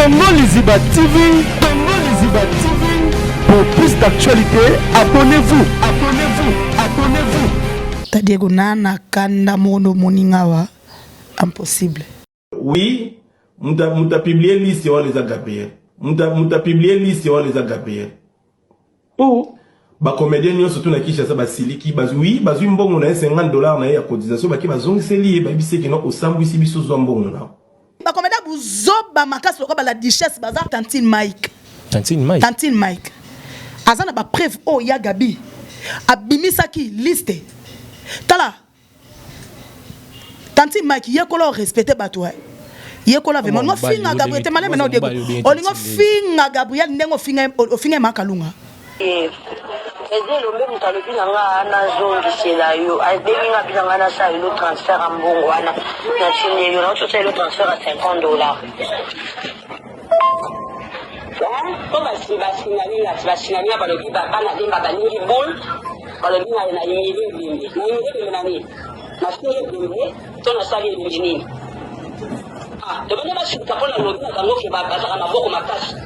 Tongo Liziba TV, Tongo Liziba TV. Pour plus d'actualité, abonnez-vous, abonnez-vous, abonnez-vous. Tadiego nana kanda mono moningawa impossible. Oui, muta publié liste on les a Gabriel. Muta publié liste on les a Gabriel. Oh, ba comédien nyo surtout na Kinshasa ba siliki ba oui, ba zui mbongo na $50 na ya cotisation ba ki ba zongiseli ba biseki no osambu isi biso zo mbongo na. Ba comédien buzoba makasi loko ba la duchesse bazar Tantine Mike. Tantine Mike. Tantine Mike. Azana ba preuve oh ya Gabi. Abimisaki liste. Tala. Tantine Mike yekola respecter bato. Yekola vraiment no finga Gabriel te malé maintenant dego. Olingo finga Gabriel ndengo finga makalunga. Ezelo mbemu talobi nanga na zone c'est yo abengi nga bizanga na sa le transfert en bongo wana na chine yo na chosa le transfert à $50. Comme si basinali na balobi bana demba baningi bol balobi na yeli bimbi ni nani na sine bimbi to na sali bimbi ah de bana bashi kapona lobi na kango ke ba bazaka na boko makasi.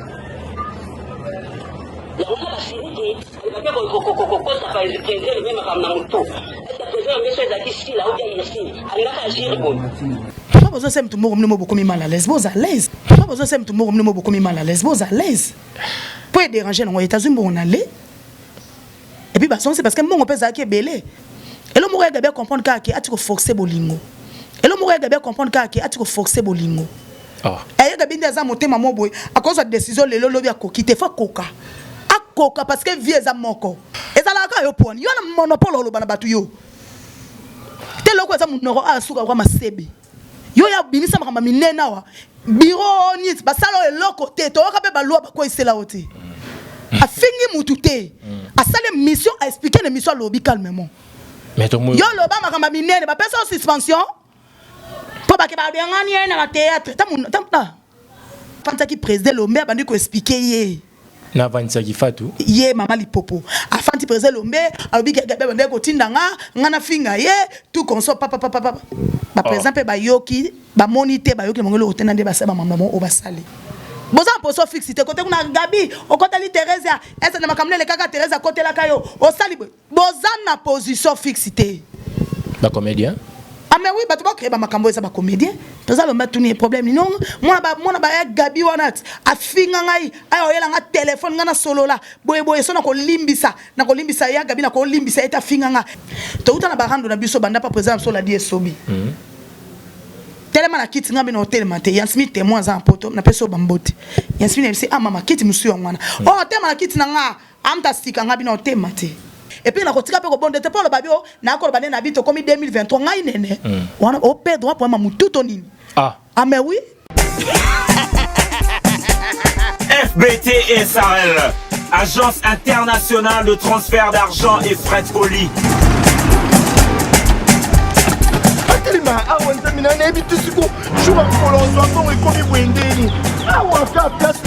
La route la série il va pas ça va présenter même comme na moto est-ce que présenter monsieur Zaki là ou bien ici il va agir bon pas besoin c'est tout monde beaucoup mal à l'aise vous à l'aise pas besoin c'est tout monde beaucoup mal à l'aise vous à l'aise pour déranger dans les États-Unis on aller et puis bah c'est parce que mon père Zaki est belé et le mouré gabé comprendre que a tu forcer bolingo et le mouré gabé comprendre que a tu forcer bolingo ah et gabé des amoté maman boy à cause de décision le lobby a quitter faut coca koka parce que vie eza moko ezalaka yo poni yo na monopole lo bana batu yo te loko eza munoro asuka kwa masebe yo ya binisa makamba minena wa biro ni basalo eloko te to ka be balwa ba ko isela oti afingi mutu te asale mission a expliquer les missions lobi calmement mais to yo lo ba makamba minene ba pesa suspension po ba ke ba ngani na théâtre ta fantaki président Lombe bandi ko expliquer ye na vanisa kifatu ye mama lipopo afanti président Lombe alobi gabe bande ko tindanga ngana finga ye tout konso papa ba président pe ba yoki ba monité ba yoki mongolo otena nde ba seba mama mo obasali boza poso fixité côté kuna Gabi o côté li Teresa esa na makamle le kaka Teresa côté la kayo osali boza na position fixité ba comédien. Ah mais oui, bah tu vas créer ma cambo et ça va comédien. Parce que le mettre tous les problèmes non. Moi ba Gabi wanat. A finga ngai. Ayo yela nga téléphone nga na solo la. Boye so na ko limbisa. Na ko limbisa ya Gabi na ko limbisa eta finga nga. To uta na barando na biso banda pa président so la die sobi. Tellement na kiti nga bino tellement te. Yansmi témoin za poto na peso bambote. Yansmi ne se ah mama kiti musu ngwana. Oh tellement na kiti na nga. Amta stika nga bino tellement te. Et puis, on a continué à bonde te pour le babio, na ko bané na bito comme 2023 ngai nene. On a opé droit pour mamu tout tonini. Ah mais oui. FBT SARL, Agence internationale de transfert d'argent et frais de colis. Akalima awanza mina na bitu siku shuba kolonzo ngo ikomi bwendeni. Awa ka place.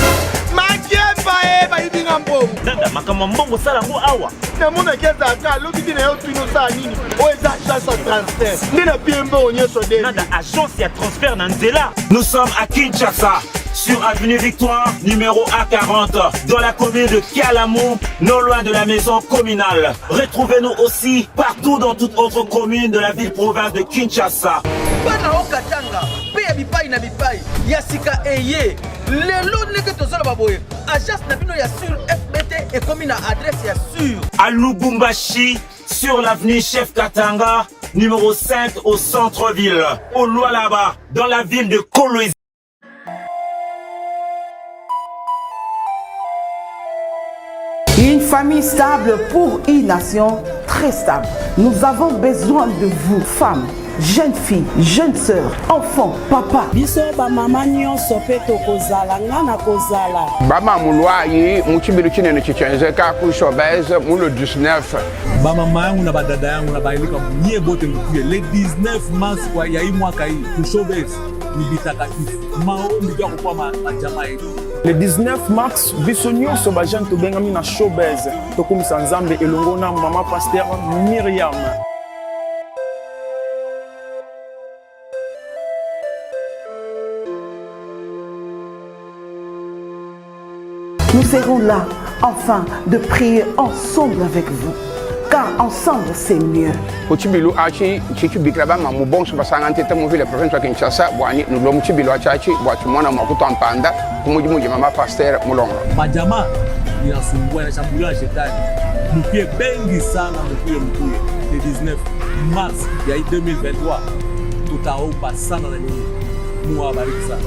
Makemba ba ibinga mbongo. Dada makama mbongo sala ngo awa. Na mona keza ka lobi na yo tuno sa nini. O eza chance transfert. Ndina biembo onyeso de. Nada agence ya transfert na nzela. Nous sommes à Kinshasa, sur avenue Victoire, numéro A40, dans la commune de Kialamou, non loin de la maison communale. Retrouvez-nous aussi partout dans toute autre commune de la ville-province de Kinshasa. Bana okatanga, pe bipai na bipai, yasika eye. Lelo neke tozala baboye. Agence na bino ya sur FBT et commune adresse ya sur. À Lubumbashi, sur l'avenue Chef Katanga, numéro 5 au centre-ville. Au Lualaba, dans la ville de Kolwezi. Une famille stable pour une nation très stable. Nous avons besoin de vous, femmes, jeunes filles, jeunes sœurs, enfants, papa. Biso ba mama nyonso pe tokozala ngana kozala. Bama mulwa yi muchibiru chinene chichenze ka ku showbiz mulo 19. Ba mama yangu na badada yangu na bailika mwenye bote mkuye le 19 mars kwa ya hii mwaka hii ku showbiz ni bitakatifu. Maombi kwa kwa majamaa yetu. Le 19 mars, biso nyonso ba jeune to bengami na showbiz. Tokumisa nzambe elongo na mama pasteur Myriam. Nous serons là, enfin, de prier ensemble avec vous. Car ensemble, c'est mieux. Ochibilo achi chichu bikraba mamu bon so basanga ntete mu ville province wa Kinshasa bwani nulo mchibilo achi bwatu mwana mwakuto ampanda kumuji mama pasteur mulongo. Majama inasumbua na shambulia shetani. Mpie bengi sana mpie le 19 mars ya 2023 tutaomba sana na nini. Mungu awabariki sana.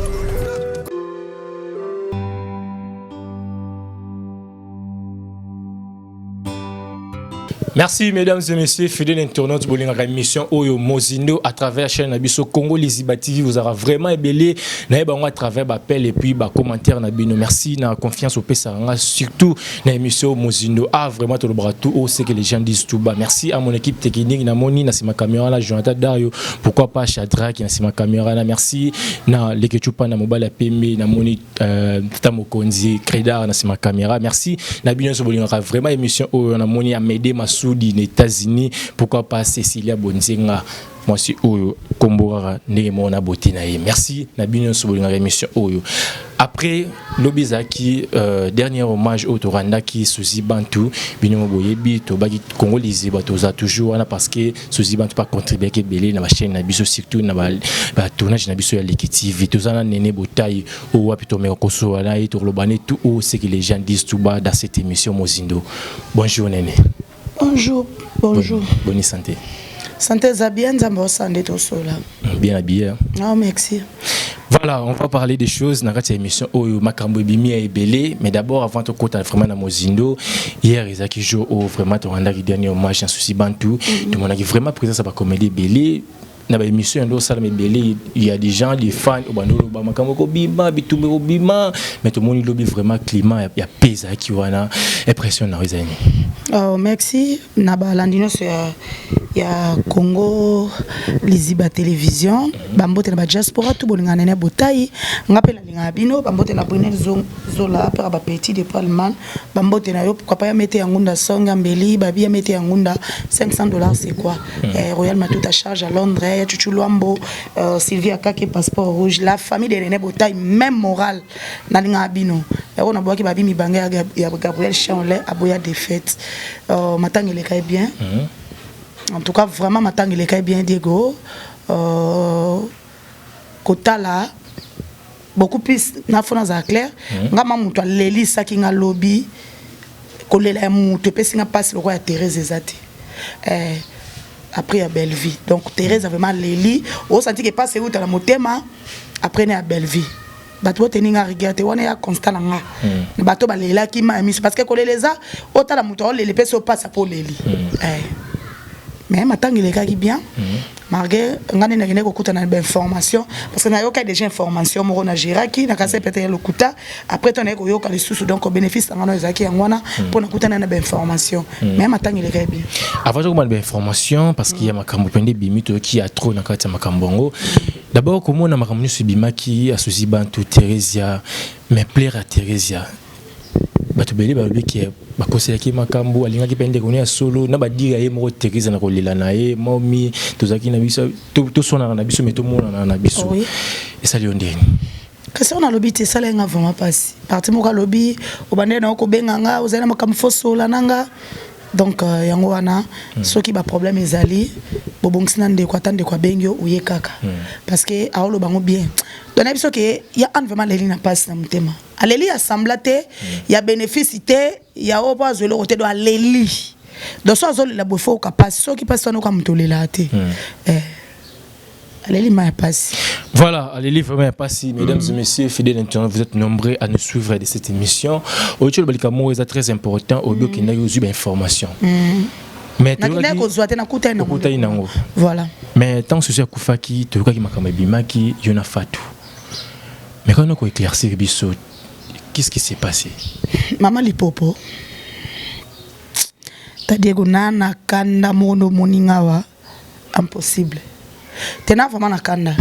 Merci mesdames et messieurs, fidèles internautes de la émission Oyo Mozindo à travers la chaîne Abisso Congo Liziba TV. Vous aurez vraiment ébélé à travers l'appel et puis commentaire. Merci na confiance au PSA, surtout dans l'émission Mozindo. Ah, vraiment, tout le bras tout c'est que les gens disent tout bas. Merci à mon équipe technique, na Moni, na ma caméra, là, Jonathan Dario, pourquoi pas Chadra qui na ma caméra, là. Merci na Lekechupa, na Mobile PME, na Moni, Tamo Konzi, Kredar, na ma caméra. Merci na Bino Sobolino, vraiment émission Oyo, na Moni, à m'aider, ma des États-Unis, pourquoi pas Cécilia Bonzenga, moi aussi Oyo Kombora Nemona Botinae. Merci Nabino Sobolina émission Oyo. Après Lobizaki, dernier hommage au Rwanda qui Susi Bantu, Bino Boyebi, Tobagi Congo Liziba Toza toujours parce que Susi Bantu pas contribué que belé na ma chaîne Nabiso surtout na ba tournage Nabiso ya l'équipe Tozana Nene Botai ou apito Mekoso ala et Torlobane tout c'est que les gens disent tout bas dans cette émission Mozindo. Bonjour Nene. Bonjour, bonjour. Bonne santé. Santé Zabien, Zambo Sandé Tosola. Bien habillé. Ah, merci. Voilà, on va parler des choses dans cette émission Oyo Makambo Bimi et Belé, mais d'abord avant de côté vraiment dans Mozindo, hier ils qui joue au vraiment Rwanda qui dernier hommage dans Susi Bantu, tout le monde qui vraiment présent ça va comédie Belé. Dans l'émission il y a des gens, des fans, mais tout le monde lobby vraiment climat, il y a pesa qui wana impression dans les amis. Oh merci. Naba landino il y a Congo Liziba télévision, bambote na diaspora tout bolinga nene botai, ngapela linga bino, bambote na bonne zola pera ba petit de parlement, bambote na yo pourquoi pas mettre ngunda songa mbeli, babi mettre ngunda $500 c'est quoi? Royal m'a tout à charge à Londres, Chuchu Luambo, Sylvia Kake passeport rouge, la famille de nene botai même morale na linga bino. On a bois qui babi mi banga ya Gabriel Chanlet aboya défaite. Matang il est bien. En tout cas, vraiment, maintenant, il est bien, Diego. Kotala, beaucoup plus, na fona za clair. Ngama mutu leli saki nga lobby. Kolela mutu pesi nga passe le roi à Thérèse Ezati. Après à Belleville. Donc Thérèse a vraiment leli. On senti que passe où dans la motema. Après à Belleville. Bato teninga rigate wana ya constant nga. Bato balela ki ma mis parce que koleleza otala mutu leli pesi passe pour leli. Mais maintenant il est bien. Malgré ngane na ngene kokuta na information parce que na yoka déjà information mo na jiraki na kase peut-être le kuta après ton eko yoka les sous donc au bénéfice ngano ezaki ngwana pour na kuta na information. Mais maintenant il est bien. Avant de commencer l'information parce qu'il y a makambo pende bimito qui a trop na kati makambongo. D'abord comment na makambo su bimaki Susi Bantu Theresia mais plaire à Theresia. Bato beli ba qui ba conseiller ki makambo alinga ki pende konia solo na ba dira ye mo Teresa na kolela na ye momi tozaki na biso to sona na biso meto mona na biso et ça lion ndeni kasi on a lobby te sala nga vraiment passe parti mo ka lobby obande na ko benga nga ozana makambo fosola nanga donc yango wana soki ba problème ezali bobongisi nande ko atande ko bengyo uye kaka parce que aolo bango bien donc na biso ke ya an vraiment leli na passe na mutema aleli assemblate ya bénéficité ya opa zelo côté do aleli donc so zolo la bofo ka passe so ki passe no ka mutolela te aleli ma passe. Voilà, allez vraiment passe, mesdames et messieurs, fidèles internautes, vous êtes nombreux à nous suivre de cette émission. Aujourd'hui, le Balikamo est très important au lieu qu'il y ait eu information. Mais voilà. Mais tant que ce Koufaki, tu vois qu'il m'a comme Bimaki, il y en a Fatou. Mais quand on a éclairci Bisso, qu'est-ce qui s'est passé? Maman Lipopo. T'as dit que nana kanda mono moningawa impossible. Tena vraiment na kanda.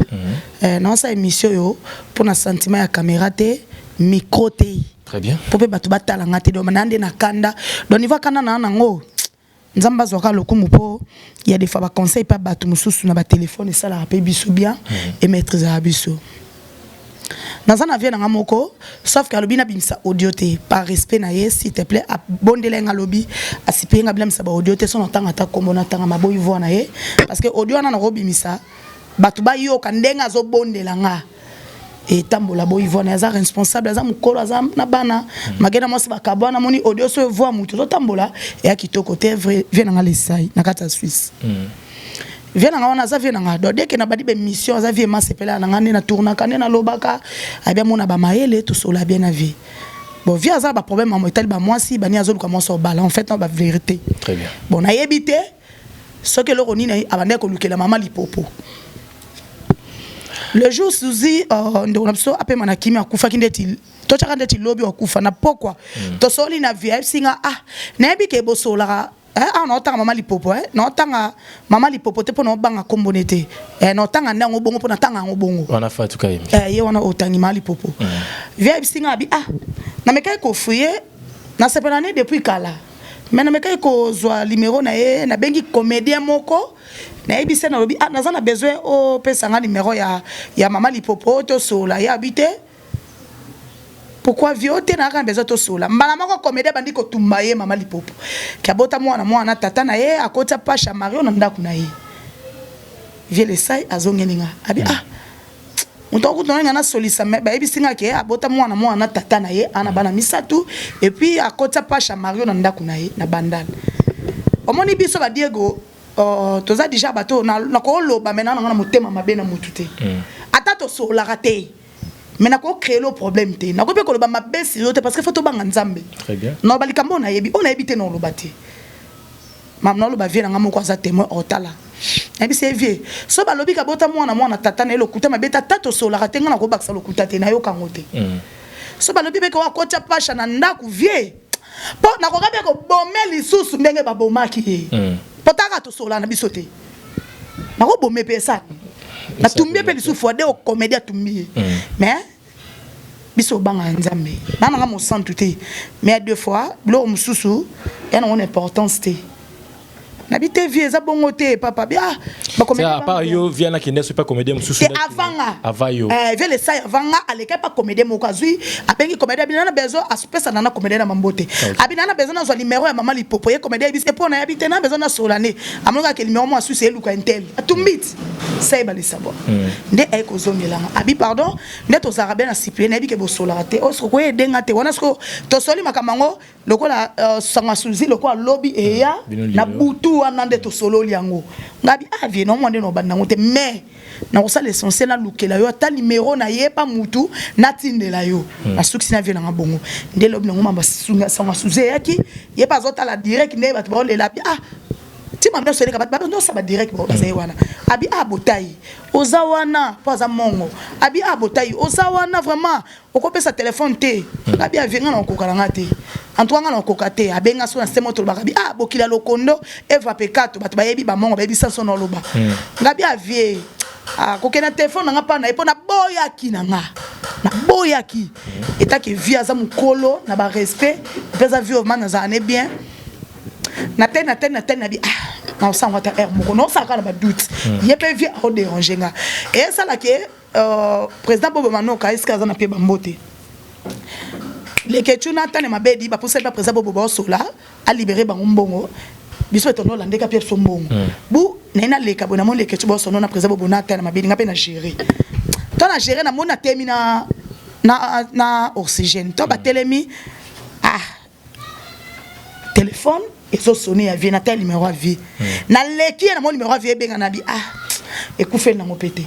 Dans sa émission yo pour na sentiment ya caméra te micro te. Très bien. Pour pe batu batala ngate do manande na kanda. Donc niveau kanda na nango. Nzamba zoka lokumu po il y a des fois ba conseil pas batu mususu na ba téléphone et ça la rappelle biso bien et maîtriser biso. Dans un avion moko, sauf que alobi na bimisa audio te par respect na ye s'il te plaît abondele nga lobi asipe nga bimisa ba audio te son tanga ta kombo na tanga maboyi vo na ye parce que audio na robimisa batu ba yo kandenga zo bondela nga et tambola boyi vo na za responsable za mukolo za na bana magena mo se bakabwana moni audio so vo mutu zo tambola et a kitoko te vient nga lesai na kata Suisse. Viens nga wana za viens nga do dès que na badi be mission za viens ma sepela na ngane na tourna kane na lobaka abia mona ba maele tout sola bien na vie bon viens za ba problème mo itali ba moi si bani azolu commence au bal en fait non ba vérité très bien bon na yebité ce que le roni na abande ko lukela mama lipopo le jour Suzy ndo na biso ape mana kimi akufa kindeti to chaka ndeti lobby akufa na pourquoi to soli na vie singa na yebike bo sola on entend maman lipopo non tanga maman lipopo te pona banga kombonete non tanga ndango bongo pona tanga ngobongo wana fa tuka ye wana otangi maman lipopo via bisinga bi na mekai ko fuye na sepena ne depuis kala mais na mekai ko zwa numéro na ye na bengi comédien moko na ebise na lobi naza na besoin o pesa nga numéro ya maman lipopo to sola ya habité. Pourquoi vioter na kan besoin to sola mbala mako comédie bandi ko tumbaye mama lipopo kia bota mwana tata na ye akota pasha Mario na ndaku na ye vie le sai azongeninga abi muto na na solisa me ba ebisinga ke abota mwana tata na ye ana bana misatu et puis akota pasha Mario na ndaku na ye na bandal omoni biso ba Diego toza déjà bato na ko loba mena na motema mabe na mutute ata to sola raté. Mais na ko créer le problème te na ko pe ko ba mabesi yote parce que faut to banga nzambe très bien non balikambo na yebi on a ebité non lobate mam no loba vie na ngamo kwa za témoin otala ebi c'est vie so ba lobi ka bota mwana tata na lokuta mabeta tato so la ratenga na ko baksa lokuta te na yo kangote so ba lobi be ko akota pasha na ndaku vie po na ko gabe ko bomeli susu ndenge ba bomaki potaka to so la na bisote na ko bomé pesa na tumbi pe lisufu ade o comédie tumbi mais biso banga nzambe bana nga mo santu te mais deux fois lo mususu yana on importance te na bité vie za bongo te papa bia ba comédie à part yo viana kinde so pas comédie mususu te avant yo vie le sai avant aleka pas comédie mo kazui abengi comédie bina na bezo asupesa na comédie na mambote abina na bezo na zo numéro ya mama lipopo ye comédie bis e pona ya bité na bezo na solane amonga ke numéro mo asu c'est luka intel atumbit sai ba le sabo nde ay ko zongelanga abi pardon nde to zarabia na siple na bike bo solarate o so ko e denga te wana so to soli makamango lokola sanga Suzy lokola lobby eya na butu wana nde to sololi yango ngabi vie no mwande no banda ngote mais na kosala l'essentiel na lukela yo ta numéro na ye pa mutu na tindela yo na suksi na vie na bongo nde lobi na ngoma basunga sanga Suzy yaki ye pa zota la direct ne ba to le la ti mamda so le ka ba no sa ba direct ba za wana abi botai ozawana pas mongo abi botai ozawana vraiment okopesa téléphone te abi avenga na kokalanga te antwanga na kokate abenga so na semo to bakabi bokila lokondo eva pekato bato bayebi ba mongo bayebi sanso no loba ngabi avie kokena téléphone nga pa na epona boyaki na nga na boyaki etaki via za mukolo na ba respect pesa vie man za ane bien na ten na bi na osanga ta moko no saka na ba doute yepe vie o déranger nga et ça là que président Bobo Manoka iska za na pe ba mbote les ketuna tane mabedi ba pousser ba président Bobo Sola a libérer ba mbongo biso to no lande ka pie so mbongo bu na leka bona mon les ketuba so no na président Bobo na tane mabedi nga pe na gérer to na gérer na mona termina na oxygène to ba telemi téléphone et so sonné à vie na tel numéro à vie na leki na mon numéro à vie benga na bi ekufe na ngopete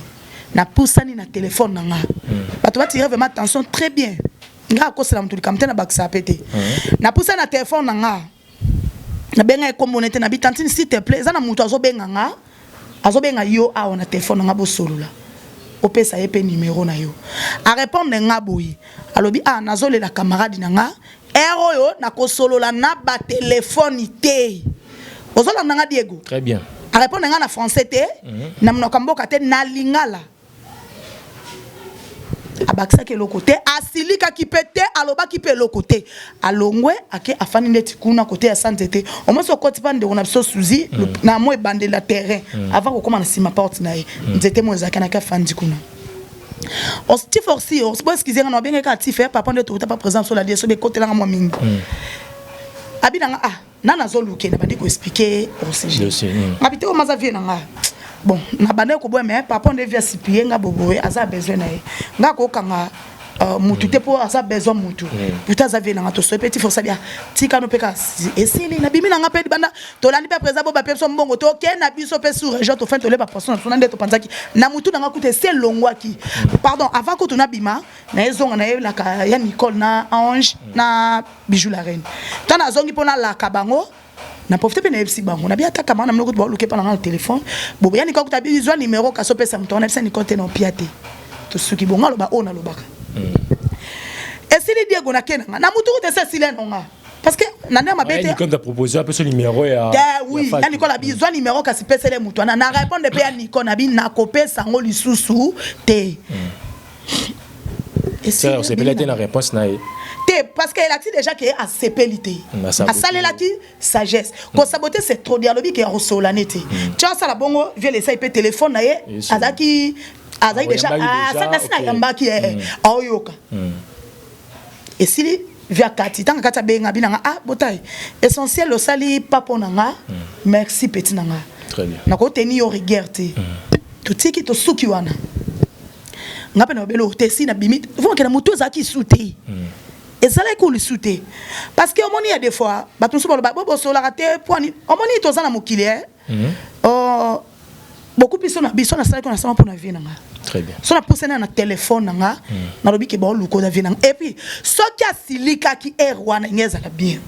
na poussani na téléphone na nga bato ba tirer vraiment attention très bien nga ko sala mtu likamte na baksa pété na poussani na téléphone na nga na benga ekombonete na bitantine s'il te plaît za na mutu azo benga yo na téléphone na nga bo solula opesa yepe numéro na yo a répondre nga boyi alobi nazole la camarade na nga yo na kosolola na ba téléphone te ozola nga Diego très bien a répondre nga na français te na mnoka mboka te na lingala abakisa ke lokote asilika kipete aloba kipe lokote alongwe ake afani neti kuna côté ya santé te au moins so côté pande on a biso Suzy na mo bande la terrain avant ko koma na sima porte na ye nzete mo ezaka na ka fandi kuna on se forci on se peut excuser on a bien qu'à faire papa ne tout pas présent sur la DSO de côté là moi mingi abina nana zoluke na bandi ko expliquer au sujet habité au mazavie na bon na bande ko boy mais papa on devient sipier nga boboé aza besoin na nga ko kanga mutu te po aza besoin mutu puta za vela ngato so petit faut sabia tika no peka esili na bimi nga pe banda to landi pe présent bo ba pe so mbongo to ke na biso pe sur région to fin to le ba personne so nande to panzaki na mutu nga kute se longwaki pardon avant ko to na bima na ezonga na la ka ya Nicole na Ange na Bijou la reine tana zongi pona la kabango na profite pe na FC bango na biata kama na mnoko to luke pa na téléphone bo yani ko ta bizwa numéro ka so pe sa mtona FC Nicole te no piate to suki bonga lo ba ona lo baka et si les Diego na kenanga na mutu te se silène onga parce que nana ma bête quand tu as proposé un peu ce numéro ya oui ya Nicole a besoin numéro ka si pese le mutu na répondre pe ya Nicole na bi na copé sango lisusu te et ça c'est peut-être la réponse na parce qu'elle a dit déjà qu'elle a sépélité a salé la qui sagesse quand saboter c'est trop dialogue qui est resolanité tu vois ça la bongo vient laisser pe téléphone na ye azaki azaki déjà ça na yamba qui est aoyoka et si via kati tant kata benga binanga botai essentiel le sali papa nanga merci petit nanga très bien na ko tenir yo regardé tout ce qui to suki wana ngape na belo tesi na bimit faut que na moto zaki souté et ça là ko le souté parce que omoni ya des fois bato so bo so la raté point omoni to zana mokili beaucoup plus na biso na sala ko na sama pour na vie nanga très bien so na poussé na téléphone nanga na lobi ke ba luko na vie nanga et puis so ki asilika ki erwana ngeza la bien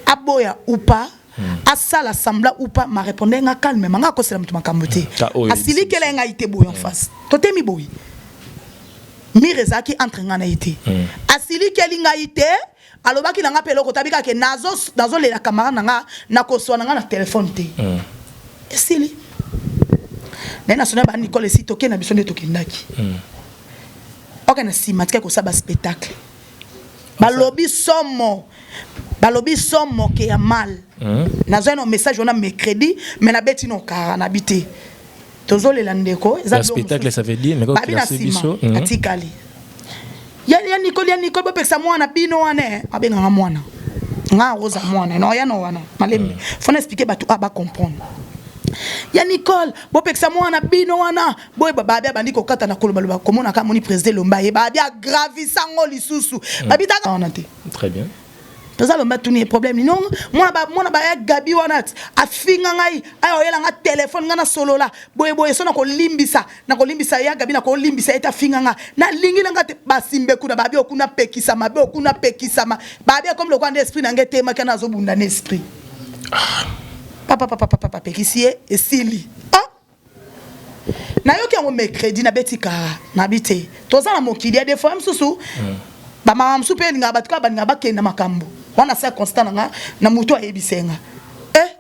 aboya ou pas asala sembla ou pas ma répondre nga calme nga ko sela mutu makambote asilika la nga ité boy en face totemi boy mireza ki entre nga na ité asilika linga ité alobaki nanga pelo ko tabika ke nazo le la camarade nanga na ko so nanga na téléphone te esili na national ba Nicole si toke na biso nde tokendaki oka na simatika ko saba spectacle balobi somo ke ya mal nazo un message on a mercredi mais na beti no kara na bité tozole la ndeko za spectacle ça veut dire mais quand tu as biso atikali ya Nicole bo peksa mwana bino wane abenga mwana nga roza mwana no ya no wana malemi faut expliquer ba tout ba comprendre ya Nicole bo peksa mwana bino wana boy baba bia bandi ko kata na koloba loba komona ka moni président lomba ye ba bia gravisango lisusu babita on ate très bien toza lomba tuni problème non mona ba ya gabi wana afinga ngai ayo yela nga téléphone nga na solo la boy so na ko limbisa ya gabi na ko limbisa eta finga nga na lingi nga te basimbe kuna babi okuna pekisama babi comme le grand esprit na ngete ma kana zo bunda na esprit papa pekisie esili na yoki yango mercredi na betika na bité toza na mokili ya des fois msusu ba mama msupe nga batuka ba nga bakenda makambo wana sa constant nga na muto ayebisenga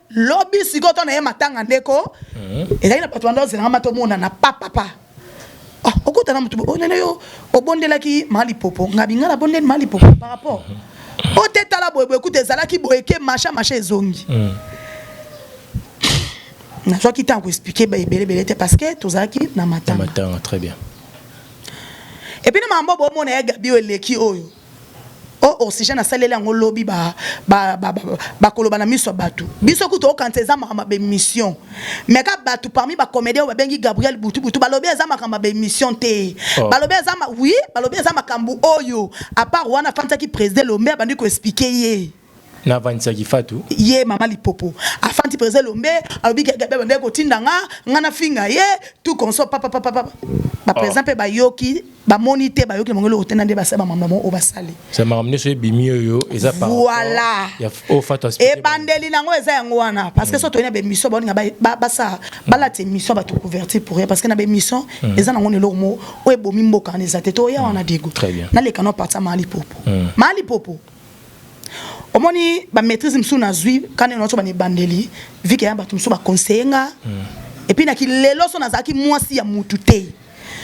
lobby sikoto na ye matanga ndeko ezali na bato banda ozela mato mona na papa okuta na mutu onene yo obondelaki mali popo ngabinga na bondeli mali popo par rapport otetala boye écoute ezalaki boyeke machin ezongi na soit qui t'a expliqué belé parce que tout ça qui na matanga très bien et puis na mambo bo mona ya gabi eleki oyo oxygène na salela ngo lobby ba koloba na miso batu biso kuto kanteza makamba be mission mais ka batu parmi ba comédien ba bengi Gabriel Butu ba lobby za makamba be mission te ba lobby za makambu oyo à part wana fanta ki président Lombe bandi ko expliquer ye na vanisa kifatu ye mama lipopo afanti président Lombe alobi ke gabe bande ko tindanga ngana finga ye tout konso papa ba président pe ba yoki ba monité ba yoki mongolo otena nde ba saba maman o ba sali ça m'a ramené sur bimi yo eza par voilà ya o fato e bandeli nango eza yango wana parce que so to ina be mission boninga ba sa bala te mission ba to convertir pour rien parce que na be mission eza nango ne lomo o ebomi mboka na ezate to ya wana digo na le canon partir mali popo omoni ba maîtrise msu na zui kana no to ba ni bandeli vike ya batu msu ba conseiller et puis na ki lelo so na zaki mwasi ya mutu te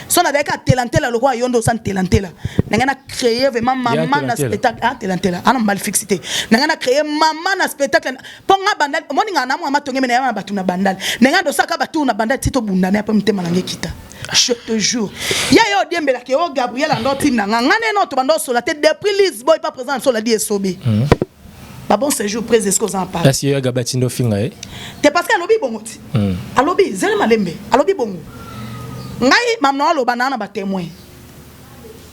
so na deka telantela le roi yondo san telantela na créer vraiment maman na spectacle telantela ana mal fixité na créer maman na spectacle ponga bandal omoni ngana mo amatonge mena ya batu na bandal na do saka batu na bandal tito bundana pa mtema na ngekita Je te jure. Ya yo diembela ke o Gabriel ando tim na ngane no to bando sur la tête depuis Lisboy pas présent sur la DSOB. Ba bon séjour près est-ce qu'on en parle. Là si yo Gabatindo finga Te parce que alobi bongoti. Alobi zele malembe. Alobi bongo. Ngai mamno aloba na ba témoin.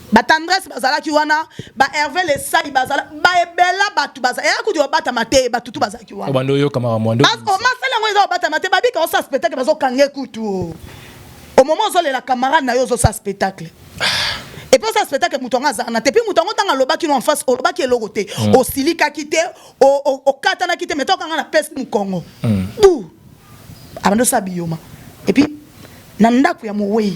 Ba tendresse bazala ki wana ba Hervé le sai bazala ba ebela batu bazala. Ya kudi obata mate ba tutu bazala ki wana. Obando yo kamara mwando. Parce que masala ngo eza obata mate ba bi ka o sa spectacle bazo kange kutu. Au moment où les camarades na yo zo sa spectacle. Et puis ça spectacle mutonga za na te puis mutonga tanga loba ki no en face o loba ki elogote o silika kité o katana kité meto kanga na peste mu Congo. Bou. Abando sa bioma. Et puis na ndako ya mowe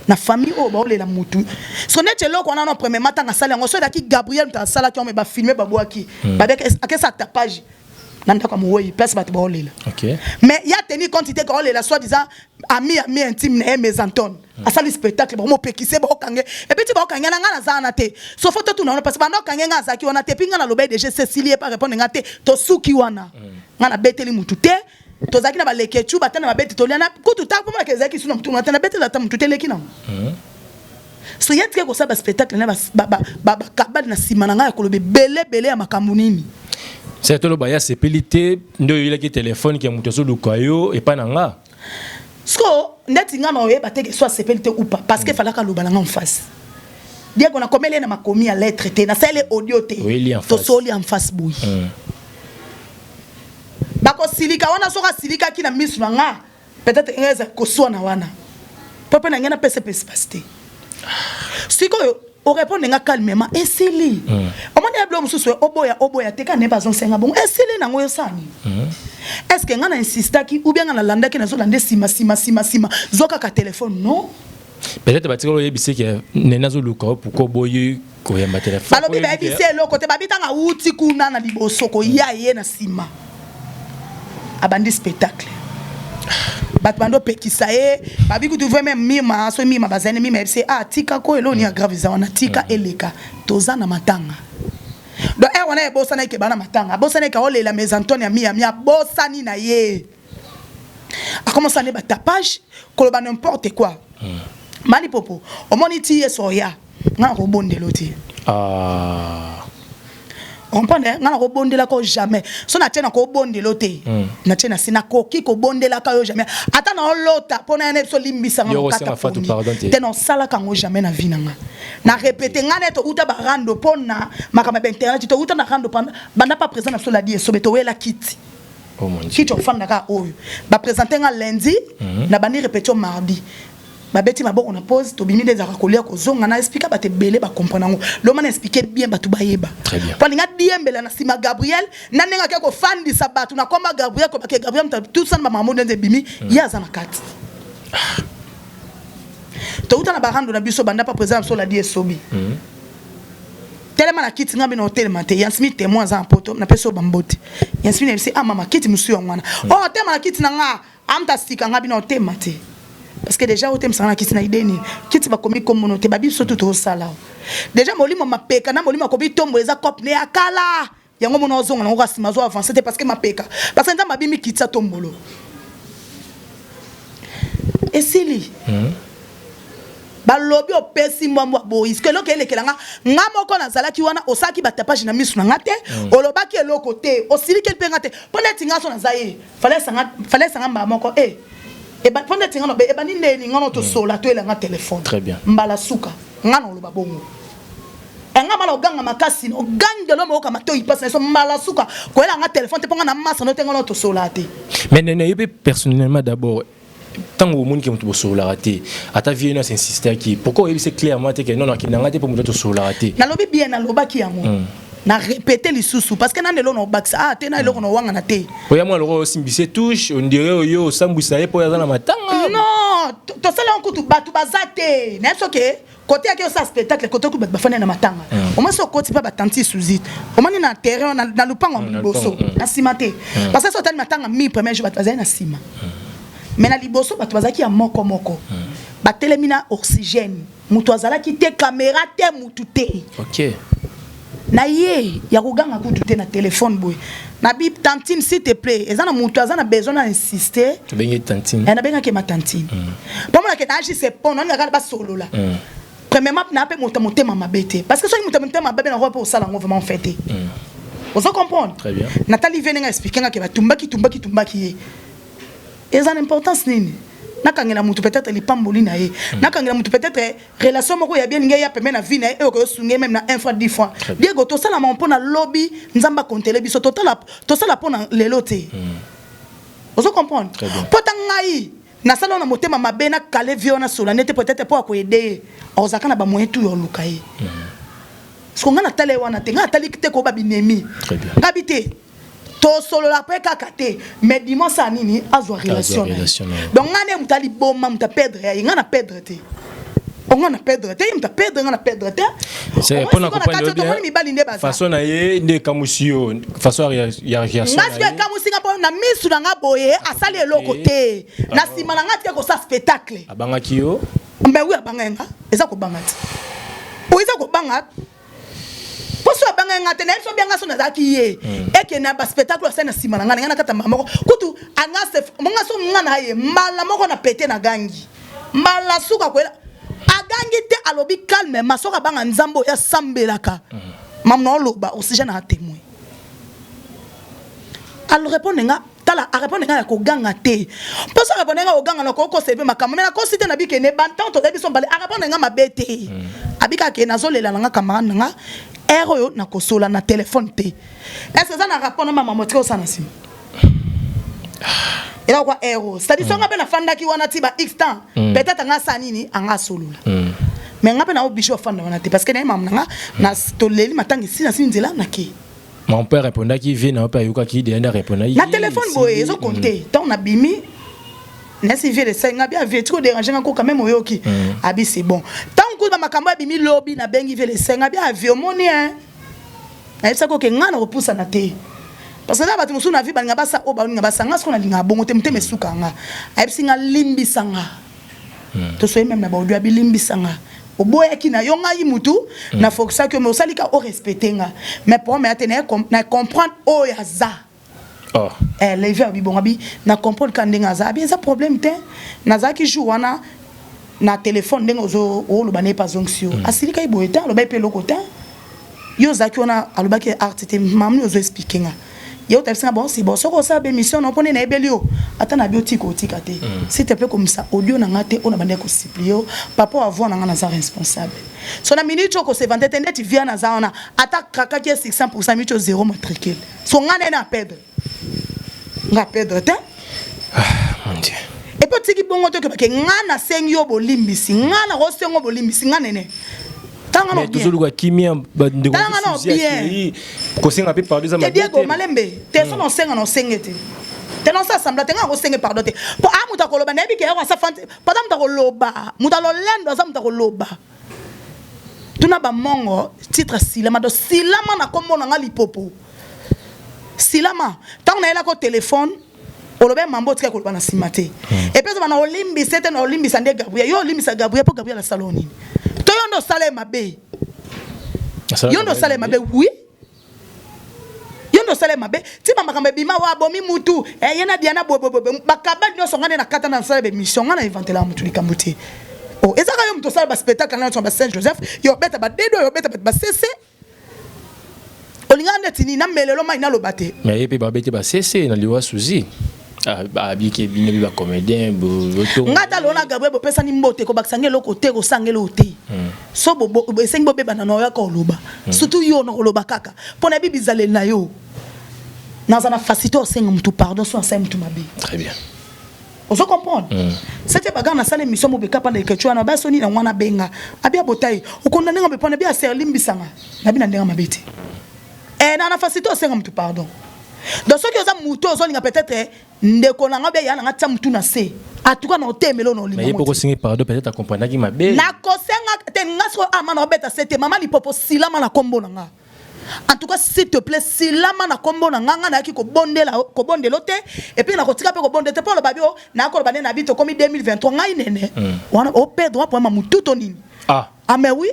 na famille o ba olela mutu. Sonete loko na no premier matin na sala ngo so da ki Gabriel ta sala ki on me ba filmer ba boaki. Ba bec akesa tapage. Nanda comme oui place bat bolela. OK. Mais il y a tenu quantité quand la soi-disant ami intime mes Anton. À ça le spectacle bon pekise ba okangé et puis tu ba okangé na ngana za na te. So photo tout non parce que ba okangé nga za ki wana te pinga na lobe de Cécilie pas répondre ngate to suki wana. Ngana beteli mutu te. To zaki na ba lekechu batana ba beti to liana kutu ta pour que zaki suna mutu ngata na beteli ta mutu te lekina. So yet ke ko sa ba spectacle na ba kabad na simana nga ko lobe belé ya makambu nini. C'est tout le baya sepelité ndo yile ki téléphone ki mutoso lukayo et pas nanga. Sko netinga na oyeba te que soit sepelité ou pas parce que fallait ka lobalanga en face. Bien qu'on a comme elle na makomi à lettre te na sele audio te. To soli en face boui. Bako silika wana soka silika ki na misu nga peut-être ngeza ko so na wana. Papa na ngena pese pasté. Siko o répondre nga calmement esili omoni ablo mususu oboya teka ne bazon senga bon esili na ngoyo sani est-ce que nga na insistaki ou bien nga na landa ki na zo lande sima zoka ka téléphone non peut-être batiko yebise ke nena zo luka pourquoi boye ko yamba téléphone balobi ba yebise lo côté babita nga uti kuna na liboso ko ya ye na sima abandi spectacle batbando pekisa babi kutu vraiment mima so mima bazane mima c'est tika ko elo ni aggraviza wana tika eleka toza na matanga do wana e bosa na ke bana matanga bosa na ka olela mes Anton ya mia bosa ni na ye a commencé à batapage ko ba n'importe quoi mani popo o moniti soya nga ko bondeloti on comprend ngana ko bondela ko jamais so na tena ko bondelo te na tena sina ko ki ko bondela ka yo jamais ata na lota pona na so limbisa ngana kata tena sala kango jamais na vie nanga na répéter ngana to uta ba rando pona makama ba internet to uta na rando banda pas présent na so la die so beto wela kit oh mon dieu kit on fanda ka oyo ba présenter nga lundi na bani répéter mardi babeti maboko na pause to bimi des akakolia ko zonga na expliquer ba te belé ba comprendre ngo lo mana expliquer bien ba tu bayeba pa ninga diembela na sima Gabriel na nenga ke ko fandi sabatu na komba Gabriel ko ba ke Gabriel tout ça na maman de bimi yaza na kati to uta na barando na biso banda pas présent sur la DSOB tellement na kiti ngabe na hotel mate yansmi témoin za poto na peso bambote yansmi ne se mama kiti musu yongwana oh tellement na kiti na nga amta stika ngabe na hotel mate parce que déjà au thème ça na kitina ideni kiti ba komi comme monote babi so tout au sala déjà molimo mapeka na molimo ko bitombo eza cop ne akala yango mono zonga na ngasi mazo avancer parce que mapeka parce que nda mabimi kitsa tombolo esili balobi opesi mwamwa boys que lokele kelanga ngamoko na zala ki wana osaki batapage na misu na ngate olobaki eloko te osili kel penga te pona tinga so na zaye fallait sanga mbamoko et bah pendant que tu as et ni ne ngano to sola to elanga téléphone très bien mbala suka ngano lo babongo nga mala oganga makasi no gande lo mo ka mato y passe so mbala suka ko elanga téléphone te ponga na massa no te ngano to sola te mais ne personnellement d'abord tant au monde qui me sola raté à ta vie c'est insister qui pourquoi c'est clairement que non qui n'a pas pour me to sola raté na lobi bien na lobaki yango na répéter les sous parce que nande lo no bax tena lo no wanga na te oya moi lo simbise touche on dirait yo sambusa pour ya na matanga non to sala on kutu batu bazate na so que côté akio ça spectacle côté ku ba fana na matanga au moins so côté pas batanti sous-it au moins na terrain na lupango liboso na simate parce que so tani matanga mi premier jour batu bazai na sima mais na liboso batu bazaki ya moko ba telemina oxygène mutu azala ki te caméra te mutu te OK na ye ya kuganga kutu te na téléphone boy Nabi tantine s'il te plaît. Et ça na mutu azana besoin d'insister. Bengi tantine. Et na benga ke ma tantine. Pour moi que na agi c'est bon, on regarde pas solo là. Premièrement na pe monter mama bête parce que so monter mama bête na robe au salon vraiment fêter. Vous comprenez? Très bien. Nathalie vient expliquer que va tumbaki. Et ça l'importance nini. Nakangela mutu peut-être les pamboli na ye. Nakangela mutu peut-être relation moko ya bien ngai ya pembe na vie na e ko sunge même na 1 fois 10 fois. Diego to sala mon pona lobby nzamba kontele biso to sala pona lelote. Vous comprenez? Pota ngai na sala na motema mabe na kale viona sola nete peut-être pour ko aider. Ozaka na ba moyen tout yo lukai. Parce qu'on a télé wana te nga tali kite ko ba binemi. Très bien. Ngabité to solo la pe kakate mais dimanche nini azwa relation. Donc ngane mutali bomba muta perdre ya ngana perdre te. On a perdre te muta perdre ngana perdre te. C'est pour na compagnie bien. Façon na ye de kamusio façon ya réaction. Parce que kamusi nga na misu nga boye asali eloko te. Na sima na ngati ko sa spectacle. Abanga kiyo. Mais oui abanga nga eza ko bangati. O eza ko bangati. Poso abanga ngate na so bianga so na zaki ye eke na ba spectacle sa na sima na ngana kata mama kutu anga se monga so ngana ye mala moko na pété na gangi mala suka kwela agangi te alobi calme masoka banga nzambo ya sambelaka mamno loba oxygène na témoin alors répondre nga tala a répondre nga ya ko ganga te poso répondre nga o ganga na ko sebe makamba na ko site na bi ke ne bantan to debi so bale a répondre nga mabete abika ke nazolela nga camarade nga ero na kosola na téléphone te est-ce que ça na rapport na maman motiko sana sim et là quoi ero c'est à dire so nga pe na fanda ki wana ti ba x temps peut-être nga sanini anga solola mais nga pe na obicho fanda wana te parce que na maman nga na toleli matangi si na sinzela na ki mon père répondait qui vient na pa yuka ki de répondait na téléphone boye zo compter tant na bimi na si vie de ça nga bien vie trop déranger nga ko quand même oyoki abi c'est bon tant que ba makambo bimi lobby na bengi vie de ça nga bien vie omoni hein na ça ko ke nga na repousser na te parce que là batu musu na vie ba nga basa o ba nga basa ngasko na linga bongo te mte mesuka nga abi singa limbi sanga to so même na ba odu abi limbi sanga oboya ki na yonga yimutu na foksa que me osalika o respecter nga mais pour me atene na comprendre o ya za. Oh. Les verts bi na comprendre quand ndenga za bi ça problème te na za ki joue wana na téléphone ndenga zo o lo bané pas onction asilika iboeta lo ba pe lokota yo za ki ona aloba ki art te mamni ozo expliquer nga yo t'a dit bon c'est bon so ko sa be mission on pone na ebelio atana biotiko tikate s'il te plaît comme ça audio na ngate on a bandé ko supplier papa avoir na za responsable so na minute ko se vendre net vient na za ona attaque kaka ki 600% mito zéro matricule so ngane na perdre nga perdre te mon dieu et puis tiki bongo to ke ngana sengyo bolimbisi ngana ro sengo bolimbisi ngane mais toujours le kimia de ko senga pe pardon za ma Diego malembe te so no senga no sengete te non ça semble te nga ko senge pardon te po amuta ko loba na bi ke wa sa fante padam ta ko loba muta lo lendo za muta ko loba tuna ba mongo titre silama do silama na kombo na ngali popo silama tant na ela ko téléphone olobe mambo tika ko bana simate et puis bana olimbi c'était na olimbi sande Gabriel yo olimbi sa Gabriel pour Gabriel la saloni to yondo sale mabe yondo sale mabe oui yondo sale mabe ti mama kambe bima wa bomi mutu yena diana bobo bakaba nyo songane na kata na sale be mission ngana inventer la mutu likambuti oh ezaka yo mutu sale ba spectacle na so ba Saint Joseph yo beta ba dedo yo beta ba cc olingande tini na melelo mai na lobate mais yepe ba bete ba cc na liwa suzi ah bi ke bi ne ba comédien bo ngata lona Gabriel bo pesa ni mbote ko baksange loko te ko sangelo te so bo esengi bo beba na no ya ko loba surtout yo no loba kaka pona bi bizale na yo na za na facilité osenga mutu pardon so ensemble mutu mabe très bien on se comprendre c'était bagarre na salle émission mo be kapanda ke chwana ba soni na mwana benga abia botai ukonda nenga be pona bia serlimbisanga na bi na ndenga mabete na facilité osenga mutu pardon donc ceux qui ont mutu ozolinga peut-être ndeko na ngabe ya na ngata mutu na se atuka na otemelo no linga mais poko singi pardon peut-être comprendre ki mabe na kosenga te ngaso amana obeta sete mama li popo silama na kombo na nga en tout cas s'il te plaît silama na kombo na nga na ki ko bondela te et puis na kotika pe ko bonde te pour le babio na ko bane na bito comme 2023 ngai nene wana o pedro pour ma mutu to nini mais oui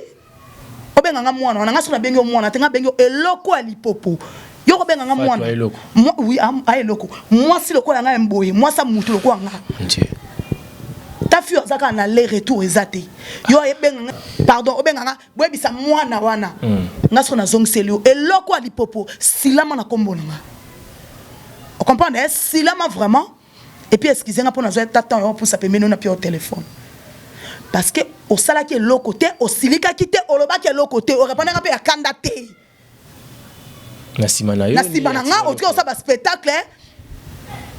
obenga nga mwana na ngaso na bengi mwana te nga bengi eloko ali popo Yo benga nga mwana. Moi oui, aeloko. Moi si lokola nga mboye, moi ça mutu lokola nga. Ta fille zaka na les retour ezate. Yo benga pardon, obenga nga boyebisa mwana wana. Nga so na zongselio eloko ali popo silama na kombo nga. On comprend silama vraiment. Et puis excusez-moi pour nous attendre pour ça peut mener na au téléphone. Parce que au sala qui est l'autre côté, au silika qui était au loba qui est l'autre côté, au répondre un peu à candidaté. Na simana nga au tout ça spectacle.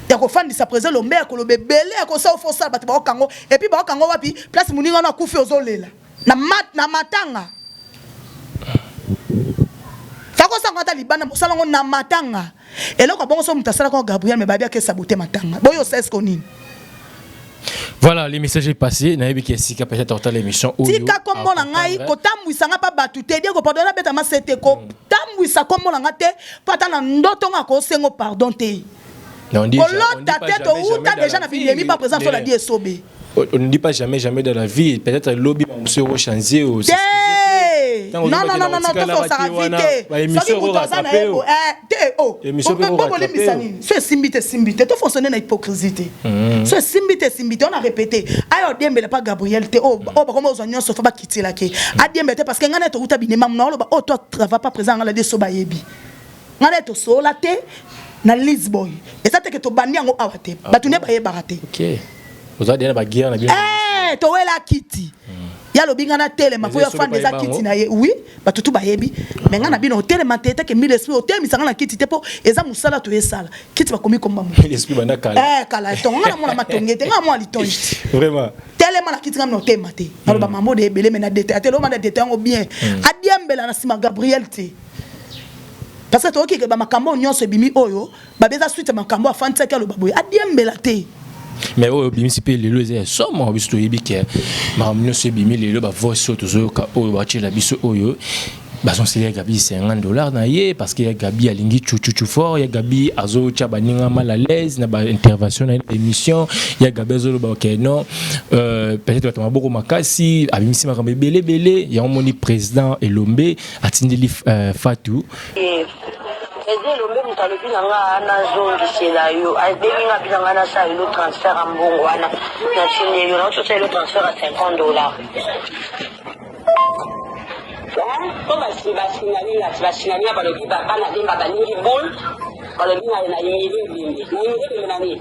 Ya ko fan di sa présent lo mère ko lo bebele ko ça au fond ça ba kango et puis ba kango wapi place muninga na kufi ozolela. Na matanga. Fako sa ngata libana sala ngo na matanga. Et là, quand on se met Gabriel, mais Babia qui saboté matanga. Boyo c'est ce qu'on dit. Voilà, le message est passé. Naïbi qui est si capable de porter l'émission. Tika comme on a ngai, kotam wisanga pas battu. Te dire que pardonner bête ma c'était ko. Tam wisa comme on a ngate, patana ndoto nga ko sengo pardon te. On dit. Ta tête ou ta déjà na fini pas présent sur la die sobe. On ne dit pas jamais dans la vie. Peut-être lobby monsieur rechanger ou. Non, tout faut s'arrêter. C'est simbité. Tout fonctionner dans l'hypocrisie. C'est simbité. On a répété. Ayo diembe pas Gabriel te. Oh, comment aux oignons se fait pas quitter là qui. A diembe parce que ngana to utabine mam no oh toi travaille pas présent ngala de sobayebi. Ngana to so la te na Lisboy. Et ça te que to bani ngo awate. Ba tu ne ba yebarate. OK. Vous avez ba guerre na bien. To wela kiti. Ya lo binga na tele ma foya fan des akiti na ye oui ba tutu ba yebi mais ngana bino tele ma tete ke mille esprit hotel mi sanga na kiti te po eza musala to esala kiti ba komi komba mille esprit bana kala kala to ngana mona matongete ngana mo alitonji vraiment tele ma na kiti ngam no tema te na lo ba mambo de ebele me na dete atelo ma na dete ngo bien adiambela na sima Gabriel te parce que to ki ke ba makambo nyonso bimi oyo ba beza suite makambo afanta ke lo baboy adiambela te. Mais au principe les lois c'est somme au bisto yebike ma mino se bimi les lois ba voice to ka o ba chela biso oyo ba son c'est Gabi $50 na ye parce que Gabi alingi chuchu fort ya Gabi azo cha baninga mal à l'aise na ba intervention na émission ya Gabi zo ba ok non peut-être to maboko makasi abimisi makambe belé ya moni président Elombe atindeli Fatou Eze lombe mutalobi nanga na zongi sela yo abengi nga bizanga na sa le transfert en bongo wana na chine yo na chosa le transfert à $50. Comme si la balobi ba na demba ba ni bol balobi na yeli bimbi ni nani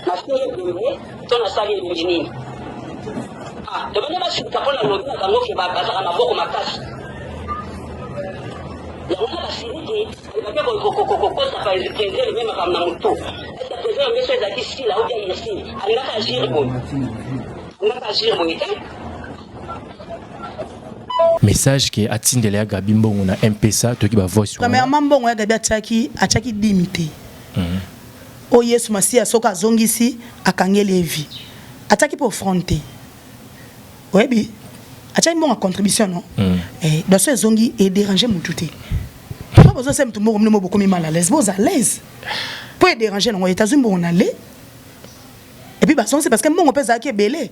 na sine bimbi to na sali bimbi ah de bana ba shika pona lobi na kango ke ba za na boko makasi. La la série il va pas ça va le même comme na muto est-ce que les messieurs là ici là ou bien ici on va agir bon message que atindele Gabi Mbongo na MPSA to ki ba voice premièrement Mbongo ya Gabi achaki dimité o Yesu Masia soka zongisi akangeli evi ataki pour fronter oui acha une bonne contribution non dans ce zongi et déranger mon touté pas besoin c'est tout monde beaucoup mal à l'aise vous à l'aise pour déranger non États-Unis on aller et puis c'est parce que mon père Zaki belé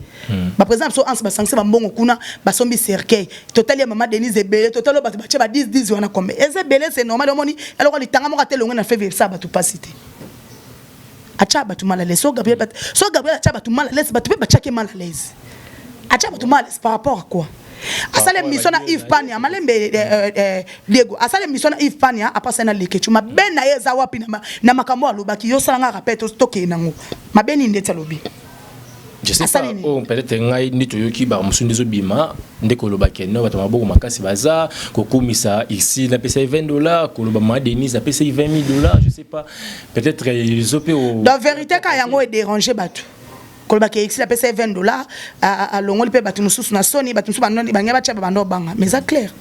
par exemple so ans sanction bon kuna sombi cercueil total ya maman Denise belé total ba 10 on a comme et c'est belé c'est normal moni alors les tanga mo raté longa na fait ça ba tout pas cité acha ba tout mal à l'aise so Gabriel acha ba tout mal à l'aise ba tout ba chake mal à l'aise acha ba tout mal par rapport à quoi asale mission na Yves Pania malembe Diego asale mission na Yves Pania apasa na lekechu mabena yeza wapi na makambo alobaki yo sala nga rappel to stocker nango mabeni ndetsa lobi je sais pas peut-être ngai ndito yoki ba musundizo bima ndeko lobaki no batama boko makasi baza kokumisa ici na pesa $20 koloba ma Denise a pesa $20 je sais pas peut-être ils opé au la vérité quand yango est dérangé batu kolba ke ici la pesa $20 à longoli pe batu mususu na soni batu mususu banoni bangaba cha bando banga mais ça clair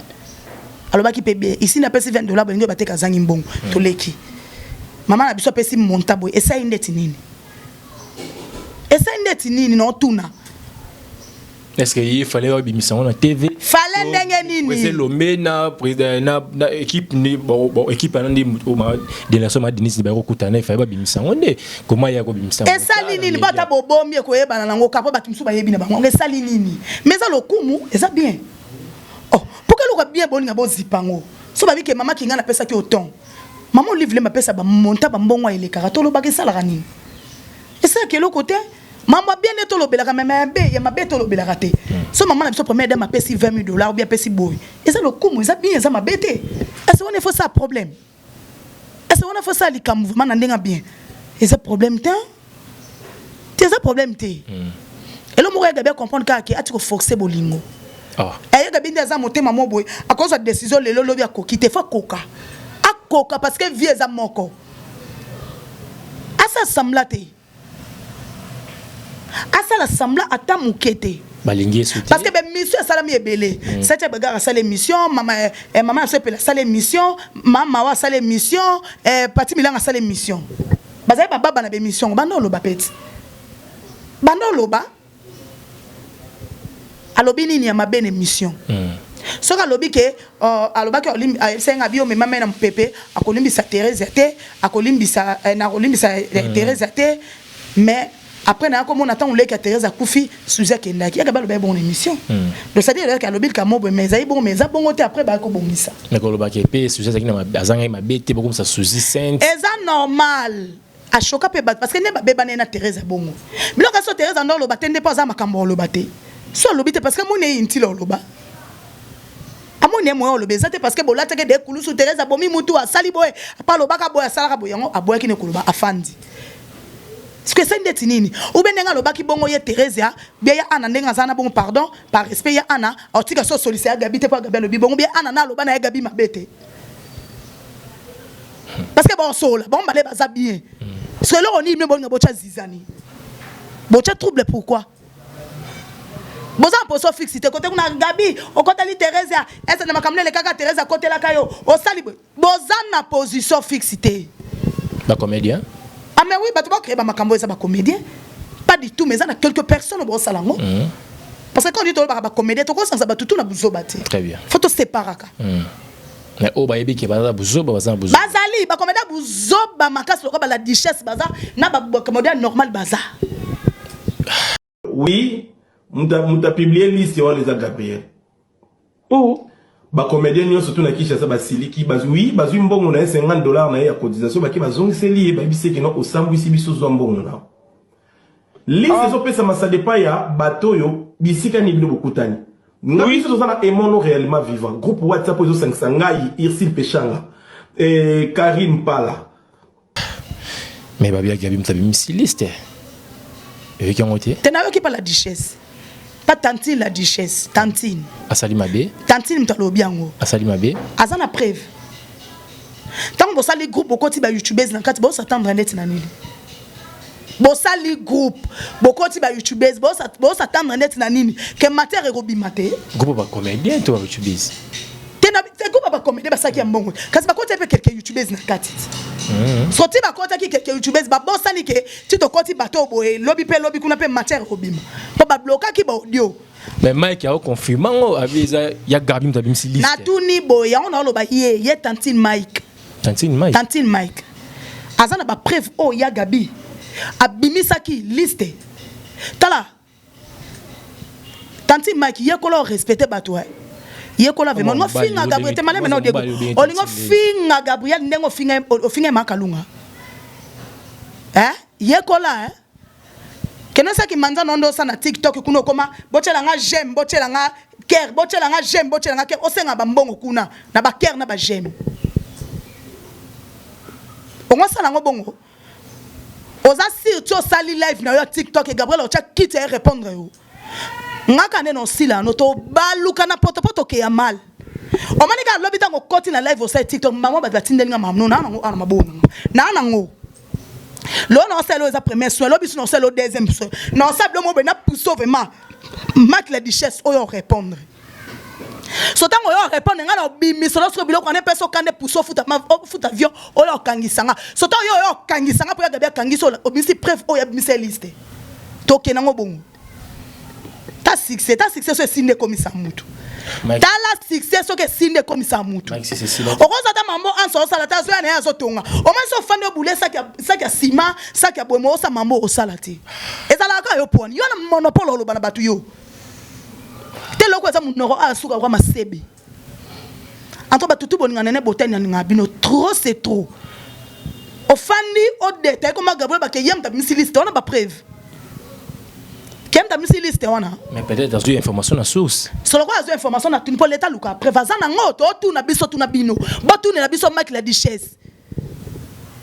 alors baki pe ici na pesa $20 bango bateka zangi mbongo toleki mama na biso pesa montabo esa indeti nini no tuna est-ce qu'il fallait obimisa na TV fallait ndenge nini c'est l'homme na président na équipe ni bon équipe anandi de la somme Denise ba kokutana il fallait obimisa onde comment ya obimisa esali nini bata bobomi ko yebana nango kapo batu musu ba yebi na bango esali nini mais ça lokumu eza bien oh pourquoi le bien bolinga bozipango so ba bi ke mama kinga na pesa ki autant maman livre ma pesa ba monta ba mbongo ile karato lo bakisa la rani. Et ça que le côté maman bien neto lo belaka mais be ya mabe to lo belaka te. So maman na biso première de ma pesi $20,000 ou bien pesi boy. Et ça le coup ça bien ça ma bête. Est-ce qu'on est faut ça problème? Est-ce qu'on a fait ça les mouvement na ndenga bien? Et ça problème te? C'est ça problème te. Et le mourir gabe comprendre que ati ko forcer bolingo. Ah. Et gabe ndi za monter maman boy à cause de décision le lobi a kokite fa koka. A koka parce que vie za moko. Asa samla te. Asa la samla ata mukete. Parce que ben mission salami ebele. Cette bagarre ça l'émission maman se pela ça l'émission maman wa ça l'émission parti milanga ça l'émission. Bazai baba na émission bando lo ba peti. Bando lo ba alobi nini ya mabene émission. So ka lobi ke aloba ke olim senga bio me mama na mpepe akolimbisa Thérèse te akolimbisa na kolimbisa Thérèse te mais après na comme on attend on l'a que Thérèse a koufi Suzette Kendaki ya gaba bonne émission donc ça dit que alobi ka mo mais ça bon mais ça bon après ba ko bomisa mais ko loba ke pe Suzette ki na azanga ma bete beaucoup ça Suzy Saint et ça normal a choka pe parce que ne ba beba na Thérèse bongo mais loka so Thérèse ndolo lo batende pas za makambo lo baté so lo bité parce que mon est inti lo ba amone mo lo bezate parce que bolata ke de kulusu Thérèse abomi mutu asali boy pa lo baka boy asala ka boyango aboya ki ne kuluba afandi. Ce que c'est une nini ou bien nga loba ki bongo ye Thérèse ya bien ya ana ndenga zana bon pardon par respect ya ana otika so solliciter gabi te pa gabi lo bongo bien ana na loba na gabi mabete parce que bon sola bon balé baza bien selon on dit me bon bocha zizani bocha trouble pourquoi boza poso fixité côté kuna gabi o côté li Thérèse ya est na makamle le kaka Thérèse à côté la kayo o sali boza na position fixité ba comédien. Ah mais oui, bah tu vas créer ma cambo et ça va comédien. Pas du tout, mais ça a quelques personnes au salango. Parce que quand on dit que tu vas comédien, tu vois ça va tout na buzo bâti. Très bien. Faut te séparer. Mais au bayebi qui va buzo baza buzo. Bazali, ba comédien buzo ba makas lo ba la duchesse baza na ba comédien normal baza. Oui, muta publier liste on les a Gabriel. Oh. Ba comédien nyo surtout na Kinshasa ba siliki bazui bazui mbongo na $50 na ya cotisation ba ki bazongiseli ba biseki no osambwisi biso zo mbongo na. Liste zo pesa masade pa ya batoyo bisika ni bilo bokutani. Nga biso zo na emono réellement vivant. Groupe WhatsApp zo 500 ngai Irsil Pechanga Karine Pala. Mais babia gabi mtabi misi liste. Et qui ont été? Tenayo ki pa la duchesse. Pas tantine la duchesse, tantine. Asali Mabe. Tantine mtalo biango. Asali Mabe. Azana preuve. Tant que ça les groupes beaucoup ti ba youtubeurs na kati bo s'attendre net na nini. Bo ça les groupes beaucoup ti ba youtubeurs bo s'attendre net na nini que matière robi maté. Groupe ba comédien to youtubeurs. Tena te groupe ba comédien ba saki ya mbongo. Kasi ba côté pe quelques youtubeurs na kati. Sorti ba côté ki quelques youtubeurs ba bo sali ke ti to côté bato boye lobby kuna pe matière robima. Po ba bloquer ki ba audio. Mais Mike a confirmé avisa ya gabi mtabi misi liste. Na tuni boya on lo ba ye tantine Mike. Tantine Mike. Tantine Mike. Azana ba preuve o ya gabi. Abimisa ki liste. Tala. Tantine Mike ye ko lo respecter bato. Ye ko la vraiment no finga Gabriel te malé maintenant dego. Olingo finga Gabriel ndengo finga makalunga. Ye ko la Kenasa ki manza nondo sa na TikTok kuno koma botela nga j'aime botela nga ker botela nga j'aime botela nga ker osenga ba mbongo kuna na ba ker na ba j'aime. Ongo sala ngo bongo. Oza surtout sali live na yo TikTok et Gabriel ocha quitte et répondre yo. Ngaka ne no sila no to baluka na poto ke ya mal. O manika lobita ngo koti na live o sa TikTok mama ba tindelinga mamno na ngo ana mabona. Na ngo. Lo non c'est le premier soin, lo biso non c'est le deuxième soin. Non ça le mot na pousso vraiment. Mat la duchesse o répondre. So tango yo répondre nga na bimi so lorsque biloko na peso kande pousso futa avion o yo kangisanga. So tango yo kangisanga pour ya kangiso o bisi preuve o ya bisi liste. Toke na ngo bongo. Ta succès so signe comme ça mutu. Tala succès so ke signe comme ça mutu. Okoza ta mambo anso sala ta zo na ya zo tonga. O man so fande boule saki sima saki bomo o sa mambo o salati. Ezala ka yo poni. Yo na monopole lo bana batu yo. Te loko za munoro asuka kwa masebe. Entre batutu boninga nene botani ninga bino trop c'est trop. Ofandi au détail comme Gabriel ba ke yem ta misi liste on a ba preuve. Kem ta misi liste on a. Mais peut-être dans une information à source. Solo quoi as information na tuni pour l'état luka prévaza na ngoto tu na biso tu na bino. Ba tu na biso mak la duchesse.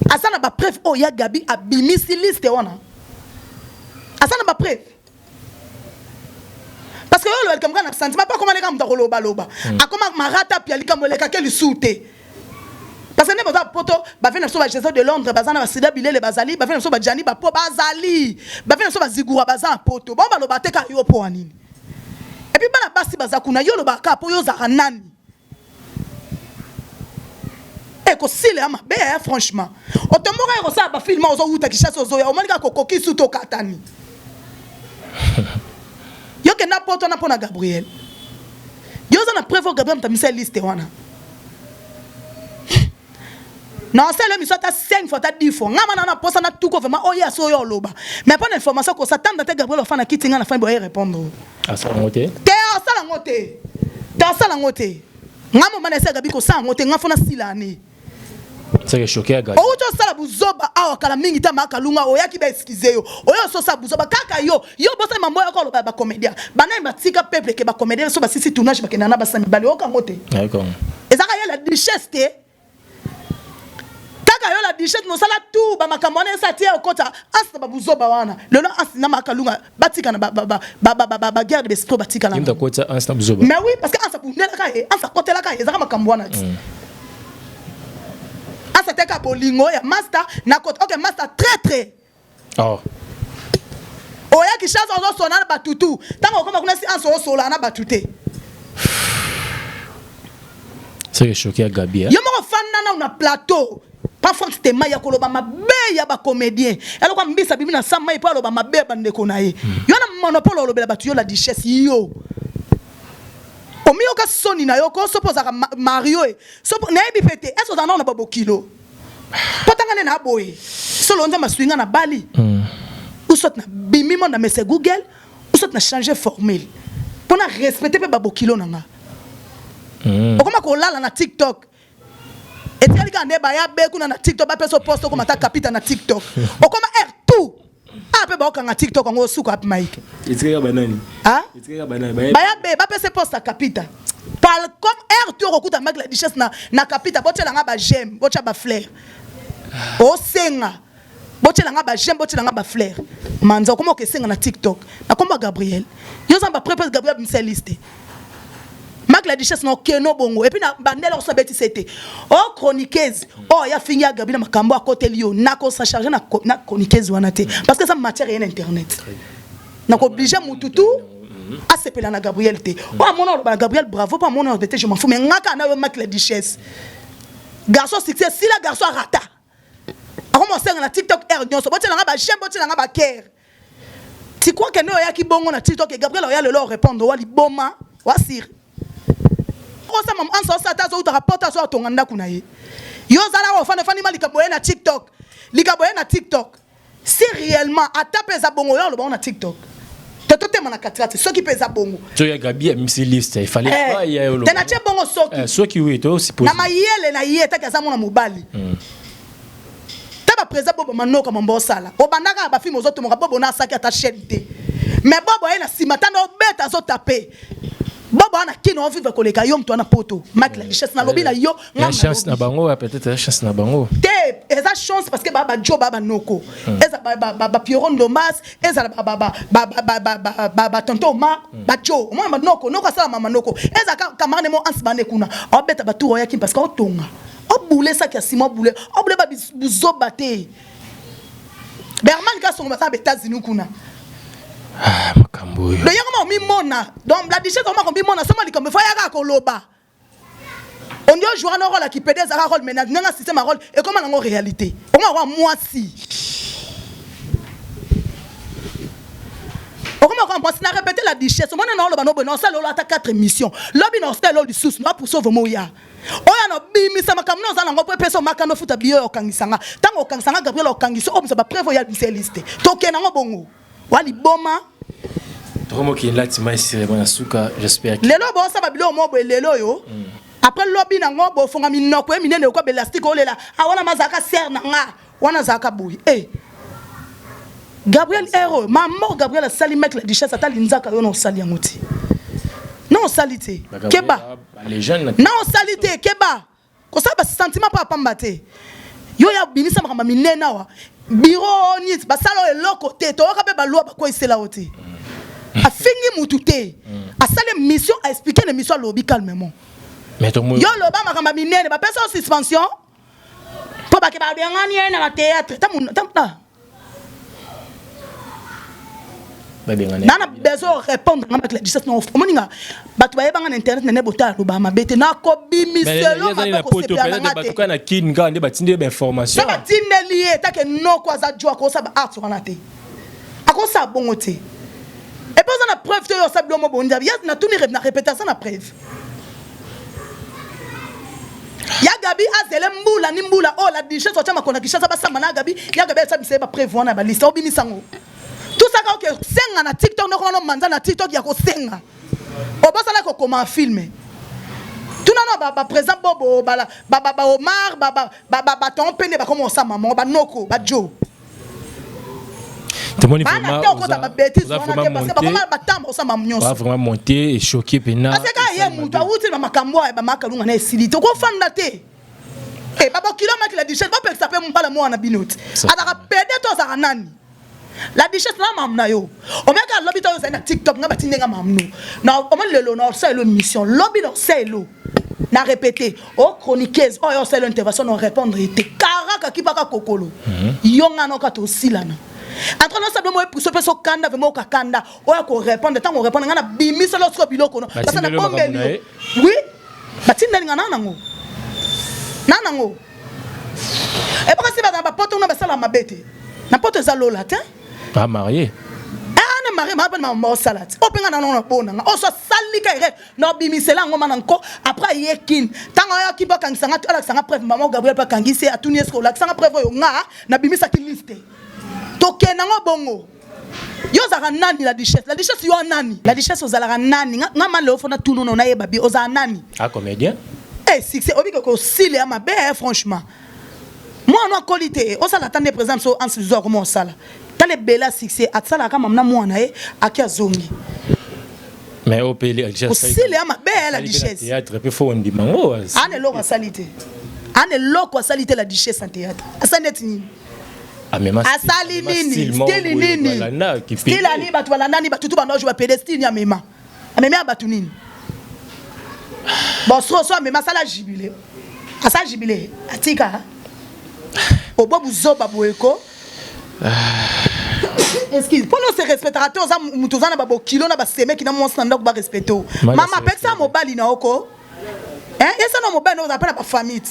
Asana ba preuve o ya Gabi a bimisi liste on a. Asana ba preuve. Parce que le welcome kana sentiment pas comment les gars m'ta loba loba. A comment marata pia lika moleka ke lisute. Parce que ne pas poto ba vena so ba Jésus de Londres bazana ba sida bilele bazali ba vena so ba Jani ba po bazali ba vena so ba zigura bazana poto bon ba loba te ka yo po anini. Et puis bana basi bazakuna yo loba ka po yo za nani. Et ko sile ama be franchement. Otomora ero sa ba film ozo uta kishasa ozo ya o manika kokoki suto katani. Yo ke na poto na pona Gabriel. Yo za na prévo Gabriel mtamisa liste wana. Non, c'est le monsieur ta 5 fois ta 10 fois. Ngama na posa na tout ko vraiment oya so yo loba. Mais pas d'information ko s'attend de Gabriel ofana kitinga na fin boye répondre. Ah ça ngote. Te sala ngote. Ta sala ngote. Ngama mana se Gabi ko sa ngote ngafona silani. C'est choqué à Gabi. O to sala buzoba awa kala mingi ta makalunga oya ki ba excuse yo. Oya so sa buzoba kaka yo bosa mambo ya ko loba ba comédien. Bana ba tika peuple ke ba comédien so ba sisi tournage ba kenana ba sami bali o ka ngote. D'accord. Ezaka ya la duchesse te. La duchesse no sala tout ba makamone sa tie okota as ba buzoba wana lelo as na makalunga batika na ba guerre de l'esprit batika la imda kota as na buzoba mais oui parce que as bundela ka as kotela ka ezaka makambo wana ti as teka bolingo ya master na kota OK master très oh oya ki chance ozo sona na batutu tango koma kuna si as ozo sola na batute c'est choqué à Gabi yo mo fanana na plateau. Parfois c'était maya koloba mabe ya ba comédien. Alors comme mbisa bibi na sama ipo aloba mabe ba ndeko na ye. Yo na monopole olobela batu yo la duchesse yo. Omi yo ka soni na yo ko suppose ka Mario e. So na ebi pete eso za na na babo kilo. Potanga na boy. Solo nza maswinga na bali. Ou sot na bimi mo na messe Google, ou sot na changer formule. Pour na respecter pe babo kilo nanga. Okoma ko lala na TikTok. Et tu as dit que tu as TikTok, tu as poste comme ta capita na TikTok. O comme air tout. Ah pe ba okanga TikTok ngo suka ap mic. Itika banani. Ah? Itika banani. Ba ya be ba pese poste capita. Parle comme air tout okuta mak la duchesse na capita botela nga ba j'aime, botela ba fleur. O senga. Botela nga ba j'aime, botela nga ba fleur. Manza comment que senga na TikTok. Na comme Gabriel. Yo zamba prépare Gabriel m'se liste. Mak la duchesse no keno bongo et puis na bandela so beti c'était oh chroniqueuse oh ya fini ya Gabi na makambo à côté lio na ko sa charger na chroniqueuse wana te parce que ça matière rien internet na ko obligé mututu a sepela na Gabriel te oh mon ba Gabriel bravo pas mon de je m'en fous mais ngaka na yo mak la duchesse garçon succès si la garçon rata a commencé na TikTok air nyonso botela nga ba j'aime botela nga ba care tu crois que no ya ki bongo na TikTok et Gabriel ya le leur répondre wa li boma wa sir ça maman en ça ta zo ta rapporte so to nganda kuna ye yo zala wa fana fani malika boye na TikTok lika boye na TikTok si réellement atape za bongo yo lo ba na TikTok to te mana katrate ceux qui pesa bongo to ya Gabi a mis liste il fallait pas y aller te na che bongo soki soki oui to aussi possible na mayele na yeta kaza mona mobali ta ba presa bobo manoka mambo sala obandaka ba film ozoto mo bobo na saki ata chaîne te mais bobo ena simata no beta zo taper Bobo ana kino vivre koleka yo mtu ana poto mak la duchesse na lobi na yo ngam chance na bango peut-être chance na bango te eza chance parce que baba jo baba noko eza baba Pierron Domas eza baba tonton ma ba jo moi noko sala mama noko eza kamane mo ansbane kuna obeta batu oya kim parce que otonga obule ça ki asimo obule ba buzoba te Berman ka songa ba États-Unis kuna ah makambo yo le yako mi mona donc la duchesse on ma mi mona soma li comme fa yaka ko loba on doit jouer un rôle qui peut des rôle mais n'a système rôle et comment en réalité on va moi si on comment moi si na répéter la duchesse on na loba no bon ça lola ta 4 émissions lobi no style lo di sous no pour sauver moya oya no bimi sama kam no za na ngope peso makano futa biyo okangisanga tango okangisanga Gabriel okangiso o msa ba prévoyal du liste toke na ngobongo wali boma Tomo ki lati mai sirema na suka j'espère que lelo bo sa babilo mo bo lelo yo après lobby na ngo bo fonga minoko minene ko belastique olela awana mazaka ser na nga wana zaka boui Gabriel Hero maman Gabriel sali mec la duchesse ata linzaka yo no sali ngoti non salité keba les jeunes non salité keba ko ça ba sentiment pa pambate yo ya binisa makamba minena wa bureau ni ba salo eloko te to ka be ba loi ba ko isela oti a fini mutute a sali mission a expliquer les missions lobby calmement. Yo loba makamba minene ba pesa suspension po ba ke ba ngani na théâtre tamuna nana besoin répondre avec la justice non moninga batu ba yebanga na internet na nebota loba mabete na ko bimiselo ma ko se pia na te na kinga nde batinde ba information ça batinde lié ta ke no kwa za jwa ko sa ba art wana te akosa bongote et pas na preuve to yo sa blomo bonja ya na tuni na répétation na preuve. Ya Gabi azele mbula ni mbula oh la duchesse o chama kona kishasa ba sama na Gabi ya Gabi sa biseba prévoir na ba liste obi misango tout ça ka ok senga na TikTok no kono manza na TikTok ya ko senga o ba sala ko comment filmer tout non ba présent bobo ba Omar ba ton pene ba comment ça maman ba noko ba Joe Témoigne vraiment monter et choquer pena. Parce que y a mutu awuti ba makambo ba makalunga na esilito ko fanda te. Eh baba kilomètre la duchesse ba pe ça peut mbala mo na binoti. Ataka pede to za nani. La duchesse na mamna yo. O meka lobby to na TikTok nga batinde nga mamno. Na o mo lelo na ça le mission lobby no c'est lo. Na répéter o chroniqueuse o yo c'est l'intervention on répondre te karaka kipaka kokolo. Yonga no ka to silana. Entre nous simplement pour ce person kanda vraiment ka kanda o ya ko répondre tant on répondre ngana bimisa lo so biloko no parce que na bombeli oui batinda ngana nango nanango et parce que ba poto na ba sala mabete na poto za lola te pas marié ana marié ma pas ma salade o penga na no bona o so sali ka ire no bimisela ngoma nanko après yekin tango ya kiba kangsanga ala sanga preuve maman Gabriel pa kangisi atuni esko la sanga preuve yo nga na bimisa ki liste toke nango bongo yo zaka nani la duchesse yo nani la duchesse ozalaka nani nga man le ofona tout non na yeba bi oza nani ah comédien eh si c'est obi ko sile ama be franchement moi no qualité o sala tande par exemple so en ce jour comment sala tale bela succès atsala kama mna mwana akia zongi mais au pays o sile ama be la duchesse théâtre peu faut on dit mango ane loko salité la duchesse en théâtre asaneti ni asali nini stili nini stili ani batu balanda ni batu tu bando jouer pédestine ya mema amema batu nini bon so amema sala jubilé asa jubilé atika obobu zoba boeko excuse pour nous se respecter oza mutuzana babo kilo na ba seme ki na mon standard ba respecter mama peksa mobali na oko yesa no mobali no zapela ba famille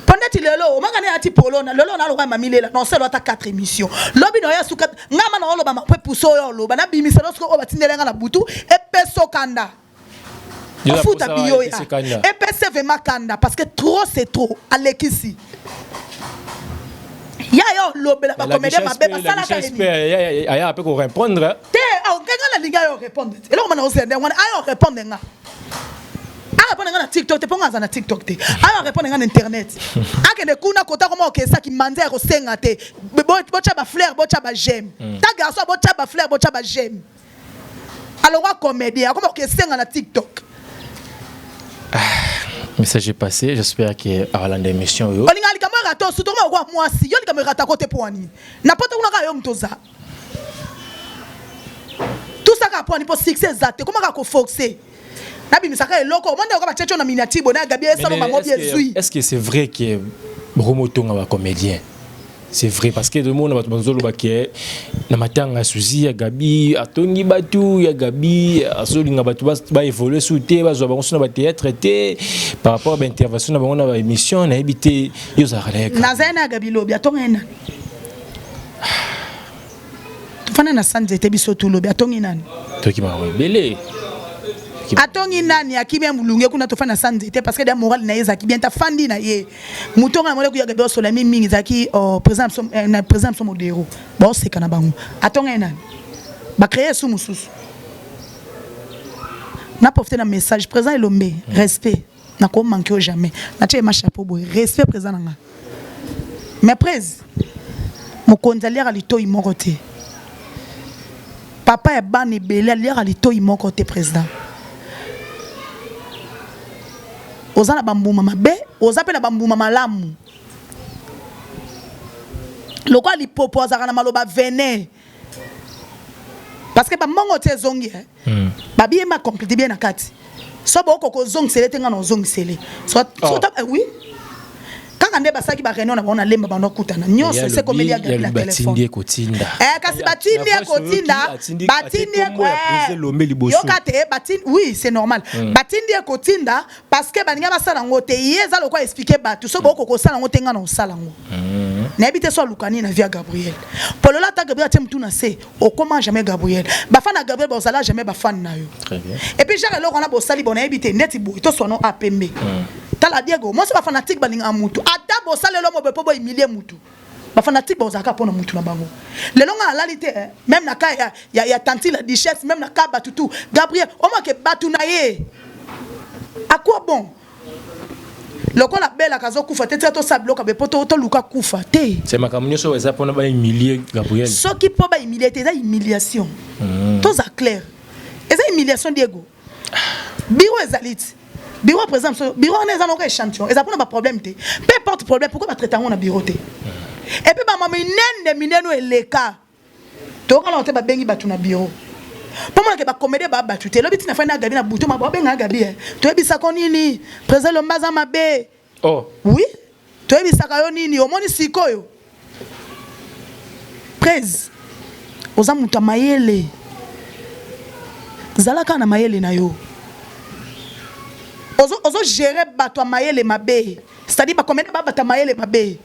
pendant lelo mangane ati polo na lelo na loka mamilela non selo ata 4 émissions lobi no ya suka ngama na loba ma pe puso yo loba na bimisa losko o batindelenga na butu e peso kanda futa biyo ya e pese vraiment kanda parce que trop c'est trop alekisi ya yo lobela ba comédien ma beba sala ka ni ya pe ko répondre te au kenga la liga yo répondre et là on a osé ndengwana ayo répondre nga répondre na TikTok te ponga na TikTok te aya répondre na internet akende kuna kota comme okesa ki manze ko senga te bocha ba fleur bocha ba j'aime ta garçon bocha ba fleur bocha ba j'aime alors quoi comédien comme okesa na TikTok message est passé j'espère que à la émission yo olinga likamwa rato surtout moi moi si yo likamwa rata côté poani na poto kuna ka yo mtoza tout ça ka poani pour succès exact comment ka ko forcer. Est-ce que c'est vrai que Romoto est un comédien? C'est vrai parce que le monde na matanga suzi ya Gabi atongi batu ya Gabi asolinga batu ba évoluer sous té ba zo ba na théâtre té par rapport à intervention na ba émission na habité yo za rek na zena Gabi lobi atonga na tu fana na sanze te biso tu lobi atongi nani to ki ma belé atongi nani akibia mulunge kuna tofana sanze te parce que da moral na yeza ki bien ta fandi na ye mutonga mole ku ya Gabi so la mingi zaki présence so modero ba se kana bango atonga nani ba créer sous mususu n'a profité d'un message présent Elombe respect n'a pas manqué jamais n'a pas ma chapeau boy respect présent nanga mais presse mon condalier à l'ito mon côté papa est ban et belé à l'ito mon côté président ozana bambu mama be ozape na bambu mama lamu loko ali popo azaka na maloba venin parce que bamongo te zongi babi ma complète bien na kati so ba okoko zong sele tenga na zong sele so oui quand ande basaki ba réunion na bona lemba bana kutana nyonso c'est comme il y a la téléphone kasi batindi ko yokate batindi oui c'est normal batindi ko tinda parce que baninga basala ngote yeza loko expliquer batu so ba okoko sala ngote nga na sala ngo na habite so lukani na via Gabriel pour le lata Gabriel tu na se o comment jamais Gabriel ba fan na Gabriel ba sala jamais ba fan na yo très bien et puis genre loko na bo sali bona habite neti bo to so no apembe tala Diego moi c'est pas fanatique balinga mutu ata bo sala lo mo be po bo humilier mutu ba fanatique ba ozaka pona mutu na bango le longa la réalité même na ka ya tanti la duchesse même na ka batutu Gabriel o mo ke batu na ye à quoi bon loko la belle akazo kufa te to sabloka be poto to luka kufa te c'est makamunyo so eza pona ba humilier Gabriel so qui po ba humilier te za humiliation to za clair eza humiliation Diego biro ezaliti biro par exemple biro on est en échantillon et ça pona ba problème te peu importe problème pourquoi ba traiter on na biro te et puis ba mama inende mineno eleka to kana te ba bengi batu na biro pour moi que ba comédie ba batu te lobi tina fana gabi na buto ma ba benga gabi to ebisa ko nini président Lombaza mabe oh oui to ebisa ka yo nini o moni sikoyo presse oza muta mayele zalaka na mayele na yo ozo gérer bato mayele mabe c'est-à-dire ba comédie ba bata mayele mabe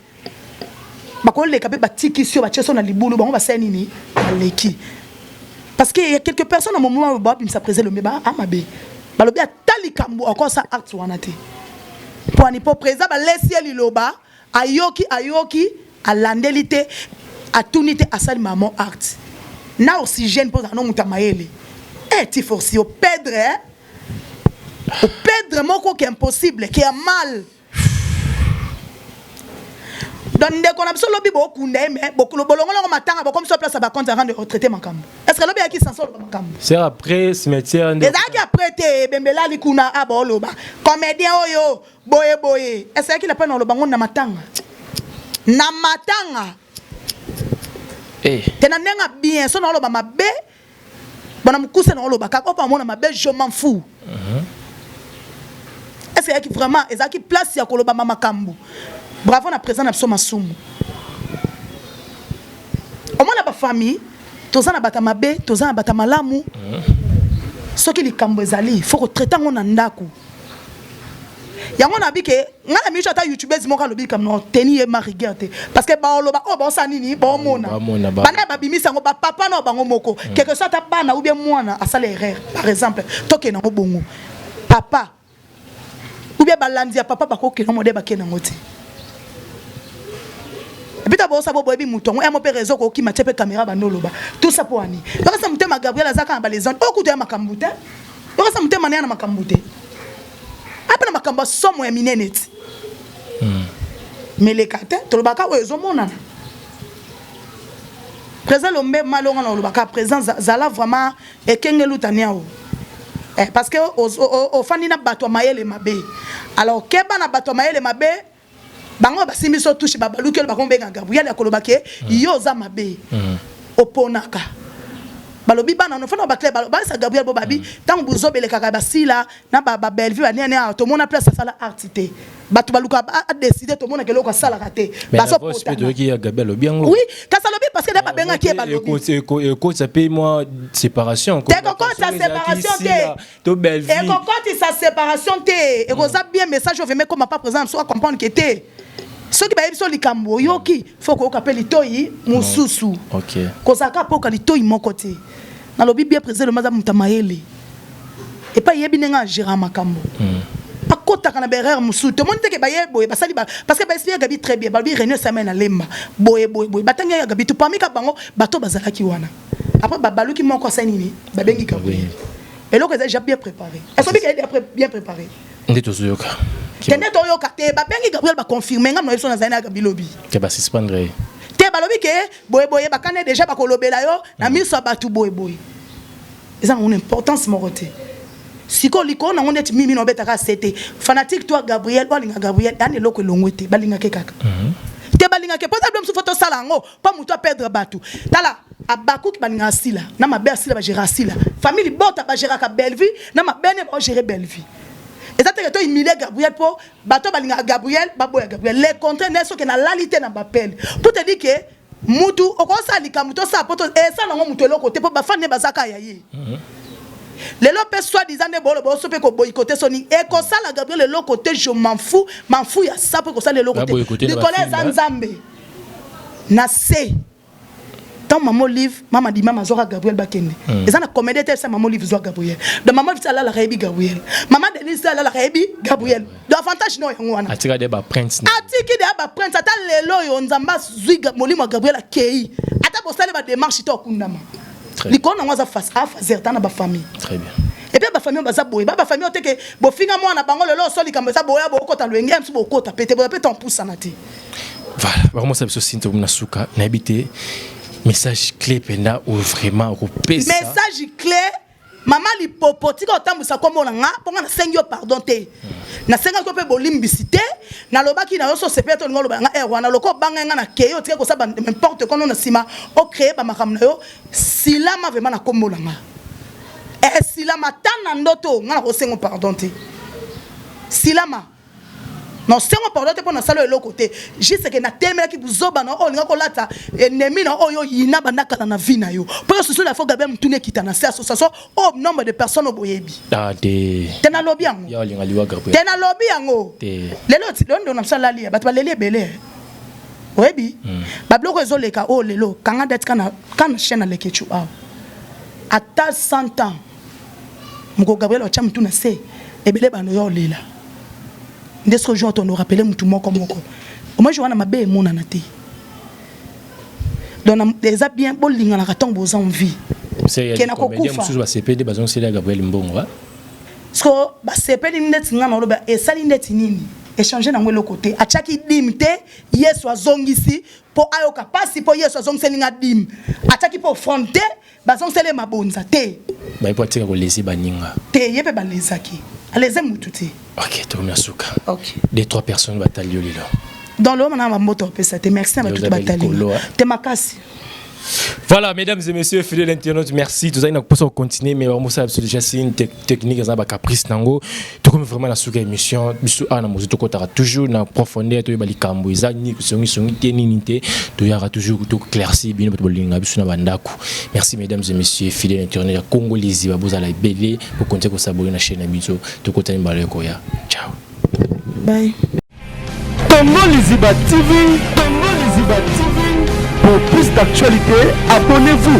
ba ko le kabe ba tikisio ba cheso na libulu ba seni nini aleki. Parce qu'il y a quelques personnes à un moment où Bob me présente le méba à ma bé. Balobi a talikambo encore ça acte wanate. Pour ni pour présent ba laisser liloba ayoki à l'andelité à tunité à sali maman acte. Na oxygène pour non mutamaele. Tu forces au perdre moko qui est impossible qui est mal. Donc dès qu'on a besoin lobby beaucoup mais beaucoup le bolongo le matin comme ça place à ba compte avant de retraiter makambo. Est-ce que lobby a qui s'en sort makambo? C'est après cimetière. Les qui après te bembela likuna aboloba. Comédien oyo boye. Est-ce qu'il a pas dans le bango na matanga? Na matanga. Eh. Tena nenga bien so na lo ba mabe. Bana mukuse na lo ba ka opa mona mabe je m'en fous. Est-ce qu'il vraiment est-ce qu'il place ya koloba makambo? Bravo na présent na biso masumu. Au moins na famille, toza na bata mabe, toza na bata malamu. Soki likambo ezali, faut que traiter ngo na ndako. Yango na bike, ngala mi chata YouTubers moka lobi comme non teni e ma regarder parce que ba loba o ba sa nini ba mona. Bana ba bimisa ngo ba papa na bango moko. Quelque soit ta bana ou bien mwana asala erreur. Par exemple, toke na bongo. Papa ou bien balandia papa ba ko ke no mode ba ke na ngoti. Et puis d'abord ça bobo ebi mouton et mon père réseau ko ki matepe caméra banoloba tout ça pour ani parce que mutema Gabriel azaka ba les zones o kutu ya makambuté parce que mutema na makambuté après makambo somo ya mineneti mais les kate to lobaka ozo monana présent Lombe malonga na lobaka présent zala vraiment ekengelu taniao parce que au fani na bato mayele mabe alors keba na bato mayele mabe bango basimi so touche babaluki le bakombe Gabriel akolobake yo za mabe oponaka balobi bana no fana bakle ba sa Gabriel bobabi tant buzo beleka ka basila na ba Bellevue anene a to mona place sala artité batu baluka a décider to mona ke loko sala raté baso pota Gabriel obiango oui ka salobi parce que da benga ki balobi ko ça paye moi séparation ko sa séparation to Bellevue et ko sa séparation te et ko ça bien message je comme pas présent soit comprendre que te ce qui va être likambo yoki faut ko kapeli toyi mususu OK ko saka poka litoyi mokote na lobi bien présent le maza mutamayele et pas yebi nenga gérer makambo akota kana berère musu to monte ke baye boye basali ba parce que ba explique gabi très bien ba bi réunion semaine na lemba boye batanga gabi to parmi ka bango bato bazalaki wana après ba baluki moko sa nini ba bengi Gabriel Et là, déjà bien préparé. Est-ce que est bien préparé? Ndé Tozoyoka. Tende Toyoka, te babengi Gabriel ba confirmer ngam no yeso na zaina Gabilobi. Te ba suspendre. Te balobi ke boye ba kane déjà ba kolobela yo na miso batu boye. Eza une importance moroté. Siko liko na ngone ti mimi no betaka sete. Fanatique toi Gabriel, balinga Gabriel, dane loko longwete, balinga ke kaka. Te balinga ke potable msu photo salango, pas muto perdre batu. Tala abaku ki balinga asila, na mabe asila ba gérer asila. Famille bota ba gérer ka belle vie, na mabene ba gérer belle vie. Et ça te humilié Gabriel pour bateau balinga Gabriel, baboya Gabriel. Les contrats n'est que na lalité na bapel. Pour te dire que mutu okosa likamuto sa poto et ça nango mutu loko te pour ba fan ne bazaka yaye. Les lopes soi-disant ne bolo boso pe ko boycotter soni et comme ça la Gabriel le côté je m'en fous ya ça pour que ça le côté. Nicolas Zanzambe. Na se tant maman livre maman dit maman zora Gabriel Bakende et ça na comédie ça maman livre zora Gabriel de maman vita la rebi Gabriel maman Denise la rebi Gabriel de avantage no yongwana atika de ba prince atiki de ba prince ata lelo yo nzamba zui molimo Gabriel akei ata bosale ba démarche to kundama likona ngwaza face à face na ba famille très bien et puis ba famille baza boye ba famille oteke bo finga mwana bango lelo soli kambe sa boya bo kota lwenge msu bo kota pete bo pete en pousse na te voilà vraiment ça biso sinto na suka na habité message clé penda ou vraiment repesa message clé maman lipopotika otambusa kombo na nga ponga na sengi yo pardon te na senga ko pe bolimbisité na lobaki na yo so sepeto ngolo ba nga wana loko banga nga na keyo tika ko sa n'importe quoi na sima o créer ba makam na yo silama vraiment na kombo na nga silama tana ndoto nga na ko sengo pardon te silama non c'est un pardon pour na salo et l'autre côté juste que na temela ki buzoba na o linga ko lata ennemi na oyo yina banaka na vie na yo pour que ce soit la fois Gabriel mtune kitana c'est association au nombre de personnes boyebi ah de tena lobby yango ya linga liwa Gabriel tena lobby yango lelo ti ndo na msala lia bat balele belé oyebi ba bloko ezoleka o lelo kanga date kana chaîne le kechu a ata 100 ans mko Gabriel o cham tuna se ebele bano yo lela ndesco jour on nous rappeler mutu moko moko moi je wana mabe mona na te donc des bien bolinga na katongo boza envie c'est que na kokufa musu ba CPD bazon sele Gabriel Mbongo sko ba CPD ndeti ngana loba e sali ndeti nini échanger na ngwelo côté achaki dimte yeso azongisi po ayoka pasi po yeso azongisi nga dim achaki po fronter bazon sele mabonza te ba ipotika ko lesi baninga te yebe ba lesaki aleze mutu te. Ok, tu remercies. Ok. Les 3 personnes bataillent là. Dans l'homme, on a un mot ça. Merci à toute bataille. T'es ma casse. Voilà, mesdames et messieurs, fidèles internautes, merci. Tout ça, on peut continuer, mais on ça déjà c'est une technique, ça caprice nango. Tout comme vraiment la souka émission, bisu ana mozo to kotara toujours na profondeur to yebali kambo za ni songi teninité, to yara toujours to clairci bien pour bolinga bisu na bandaku. Merci mesdames et messieurs, fidèles internautes, congolais ba bozala belé pour continuer ko s'abonner na chaîne biso to kotani baleko ya. Ciao. Bye. Congo Liziba TV, Congo Liziba TV. Pour plus d'actualités, abonnez-vous.